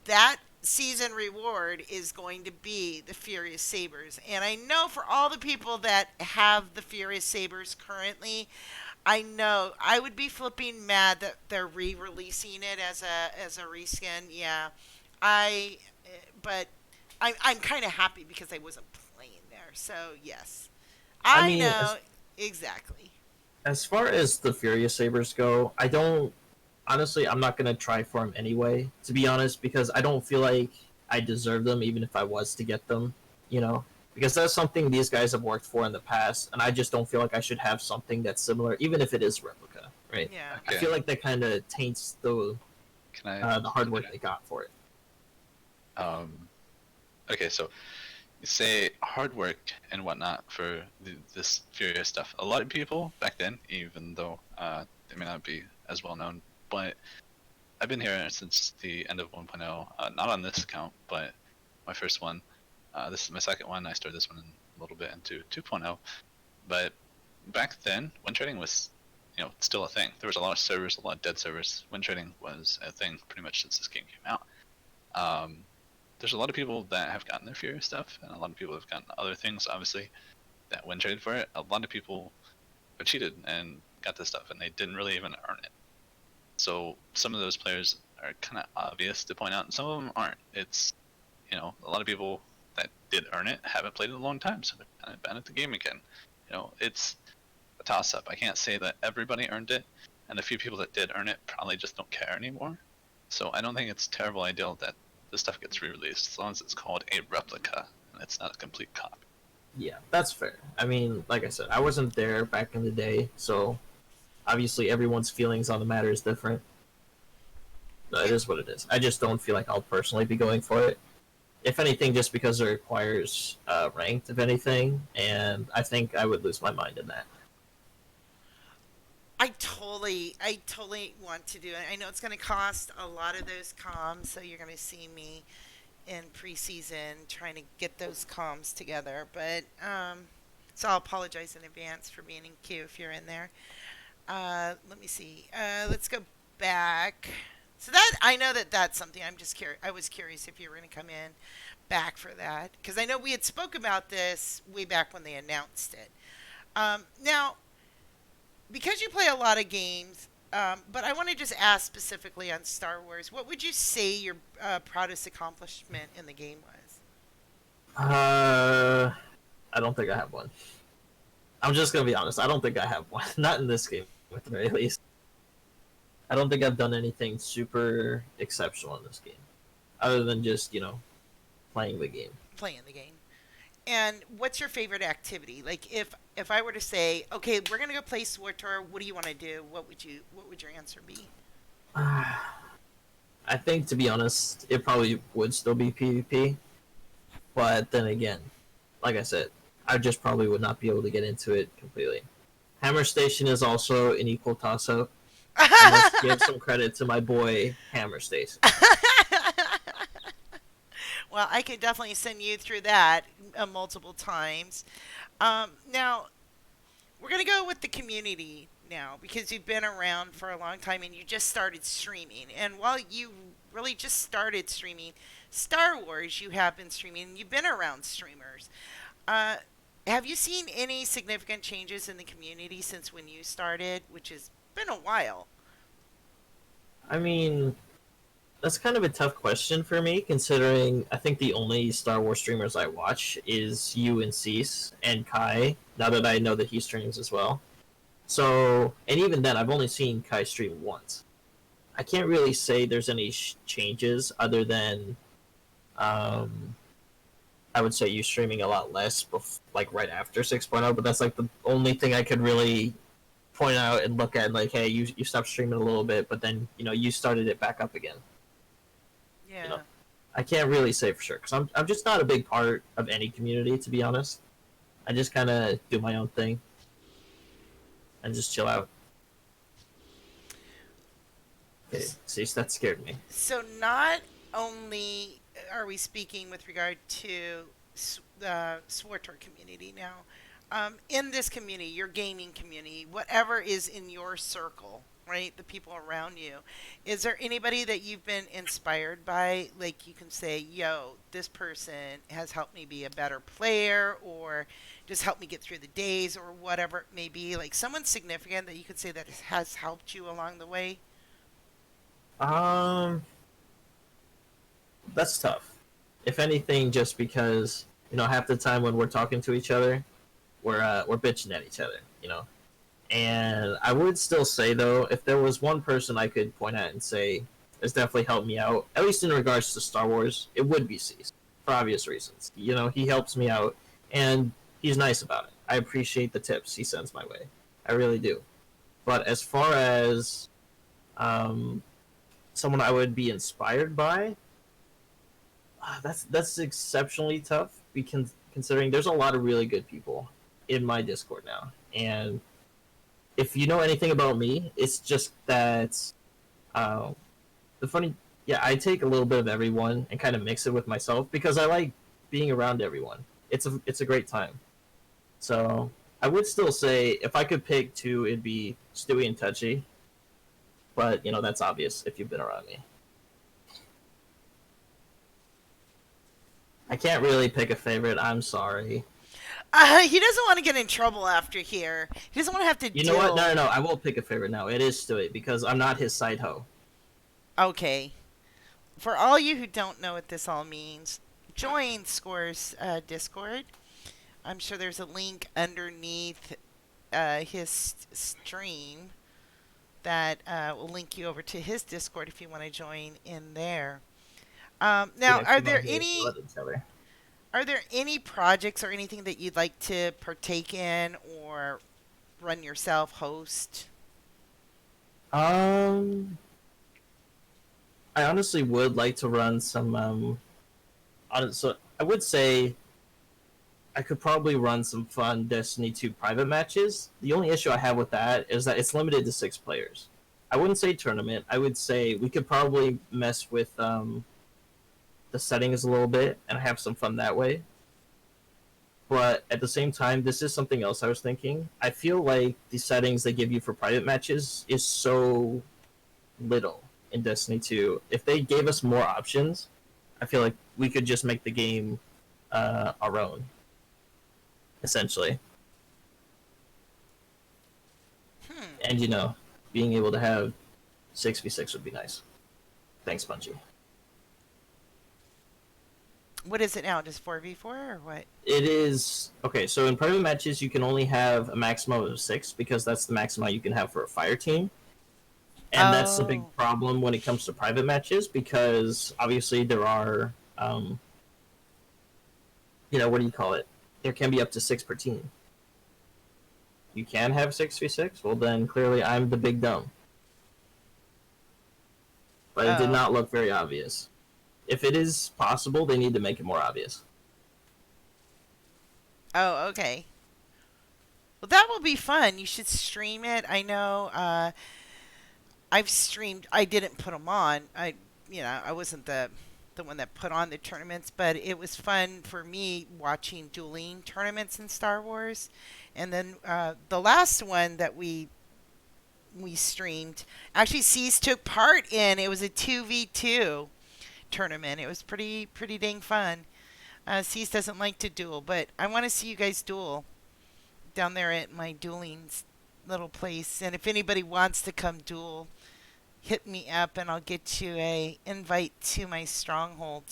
that season reward is going to be the Furious Sabers. And I know for all the people that have the Furious Sabers currently, I know I would be flipping mad that they're re-releasing it as a reskin. Yeah, I, but I'm kind of happy because I wasn't playing there. So yes, I I mean, know exactly. as far as the Furious Sabers go, I don't honestly. I'm not gonna try for them anyway, to be honest, because I don't feel like I deserve them, even if I was to get them. You know, because that's something these guys have worked for in the past, and I just don't feel like I should have something that's similar, even if it is replica. Right? Yeah. I Okay. feel like that kind of taints Can I? the hard work they got for it. Um. Okay, so you say hard work and whatnot for this Furious stuff. A lot of people back then, even though they may not be as well known, but I've been here since the end of 1.0. Not on this account, but my first one. This is my second one. I started this one a little bit into 2.0. But back then, win trading was, still a thing. There was a lot of servers, a lot of dead servers. Win trading was a thing pretty much since this game came out. Um, there's a lot of people that have gotten their Furious stuff, and a lot of people have gotten other things, obviously, that win traded for it. A lot of people have cheated and got this stuff, and they didn't really even earn it. So some of those players are kind of obvious to point out, and some of them aren't. It's, you know, a lot of people that did earn it haven't played it in a long time, so they're kind of bad at the game again. You know, it's a toss-up. I can't say that everybody earned it, and the few people that did earn it probably just don't care anymore. So I don't think it's terrible ideal that this stuff gets re-released, as long as it's called a replica and it's not a complete copy. Yeah, that's fair. I mean, like I said, I wasn't there back in the day, so obviously everyone's feelings on the matter is different. It is what it is. I just don't feel like I'll personally be going for it. If anything, just because it requires ranked, if anything, and I think I would lose my mind in that. I totally want to do it. I know it's going to cost a lot of those comms, so you're going to see me in preseason trying to get those comms together. But so I'll apologize in advance for being in queue if you're in there. Let me see. Let's go back. So that I know that that's something I'm just curious. I was curious if you were going to come in back for that because I know we had spoke about this way back when they announced it. Now, because you play a lot of games, but I want to just ask specifically on Star Wars. What would you say your proudest accomplishment in the game was? I don't think I have one. I'm just gonna be honest. I don't think I have one. Not in this game, at the very least. I don't think I've done anything super exceptional in this game, other than just playing the game. Playing the game. And what's your favorite activity? Like if I were to say, okay, we're gonna go play SWTOR, what do you want to do? What would your answer be? I think, to be honest, it probably would still be PvP, but then again, like I said, I just probably would not be able to get into it completely. Hammer Station is also an equal toss-up. I must give some credit to my boy Hammer Station. Well, I could definitely send you through that multiple times. Now, we're going to go with the community now because you've been around for a long time and you just started streaming. And while you really just started streaming Star Wars, you have been streaming and you've been around streamers. Have you seen any significant changes in the community since when you started, which has been a while? I mean, that's kind of a tough question for me, considering I think the only Star Wars streamers I watch is you and Cease and Kai, now that I know that he streams as well. So, and even then, I've only seen Kai stream once. I can't really say there's any changes other than, I would say you streaming a lot less, like right after 6.0, but that's like the only thing I could really point out and look at, like, hey, you stopped streaming a little bit, but then, you started it back up again. Yeah. I can't really say for sure, because I'm just not a big part of any community, to be honest. I just kind of do my own thing and just chill out. Okay, see, that scared me. So not only are we speaking with regard to the SWTOR community now, in this community, your gaming community, whatever is in your circle, right, the people around you, is there anybody that you've been inspired by? Like you can say, yo, this person has helped me be a better player or just helped me get through the days or whatever it may be. Like someone significant that you could say that has helped you along the way? That's tough. If anything, just because half the time when we're talking to each other, we're bitching at each other, And I would still say though, if there was one person I could point at and say has definitely helped me out, at least in regards to Star Wars, it would be Cease, for obvious reasons. He helps me out, and he's nice about it. I appreciate the tips he sends my way. I really do. But as far as someone I would be inspired by, that's exceptionally tough, because considering there's a lot of really good people in my Discord now, and if you know anything about me, it's just that I take a little bit of everyone and kind of mix it with myself because I like being around everyone. It's a great time. So I would still say if I could pick two, it'd be Stewie and Touchy. But that's obvious if you've been around me. I can't really pick a favorite. I'm sorry. He doesn't want to get in trouble after here. He doesn't want to have to You know what? No. I will pick a favorite now. It is Stewie because I'm not his side hoe. Okay. For all you who don't know what this all means, join Score's Discord. I'm sure there's a link underneath his stream that will link you over to his Discord if you want to join in there. Now, Yeah, come on here, yell at each other. are there any projects or anything that you'd like to partake in or run yourself, host? Um, I honestly would like to run some. So I would say I could probably run some fun Destiny 2 private matches. The only issue I have with that is that it's limited to 6 players. I wouldn't say tournament. I would say we could probably mess with the settings a little bit and have some fun that way. But at the same time, this is something else I was thinking. I feel like the settings they give you for private matches is so little in Destiny 2. If they gave us more options, I feel like we could just make the game our own, essentially. Hmm. And, being able to have 6v6 would be nice. Thanks, Bungie. What is it now? Just 4v4 or what? It is okay. So in private matches, you can only have a maximum of 6 because that's the maximum you can have for a fire team, and that's the big Oh. problem when it comes to private matches because obviously there are, what do you call it? There can be up to 6 per team. You can have 6v6. Well, then clearly I'm the big dumb. But it did Oh. not look very obvious. If it is possible, they need to make it more obvious. Oh, okay. Well, that will be fun. You should stream it. I know I've streamed. I didn't put them on. I wasn't the one that put on the tournaments, but it was fun for me watching dueling tournaments in Star Wars. And then the last one that we streamed, actually C's took part in. It was a 2v2 tournament. It was pretty dang fun. C's doesn't like to duel, but I want to see you guys duel down there at my dueling little place. And if anybody wants to come duel, hit me up and I'll get you a invite to my stronghold.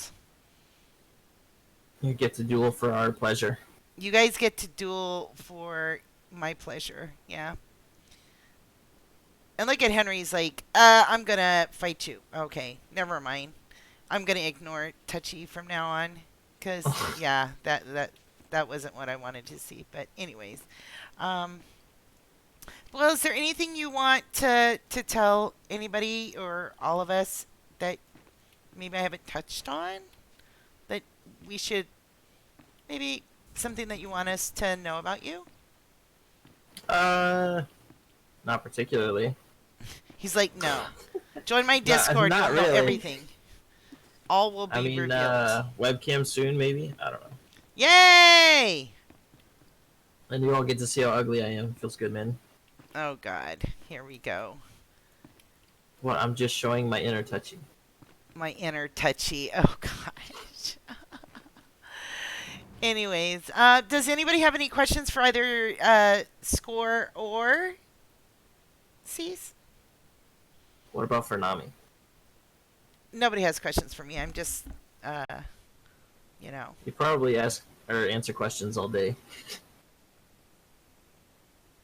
You get to duel for our pleasure. You guys get to duel for my pleasure. Yeah. And look at Henry's like, I'm gonna fight you. Okay, never mind. I'm gonna ignore Touchy from now on, cause yeah, that wasn't what I wanted to see. But anyways, um, well, is there anything you want to tell anybody or all of us that maybe I haven't touched on that we should maybe something that you want us to know about you? Not particularly. He's like, no. Join my Discord. Not You'll know really. everything. All will be I mean, revealed. webcam soon, maybe. I don't know. Yay! And you all get to see how ugly I am. Feels good, man. Oh God, here we go. What? I'm just showing my inner touchy. My inner Touchy. Oh gosh. Anyways, does anybody have any questions for either Score or Cease? What about for Nami? Nobody has questions for me. I'm just, you know. You probably ask or answer questions all day.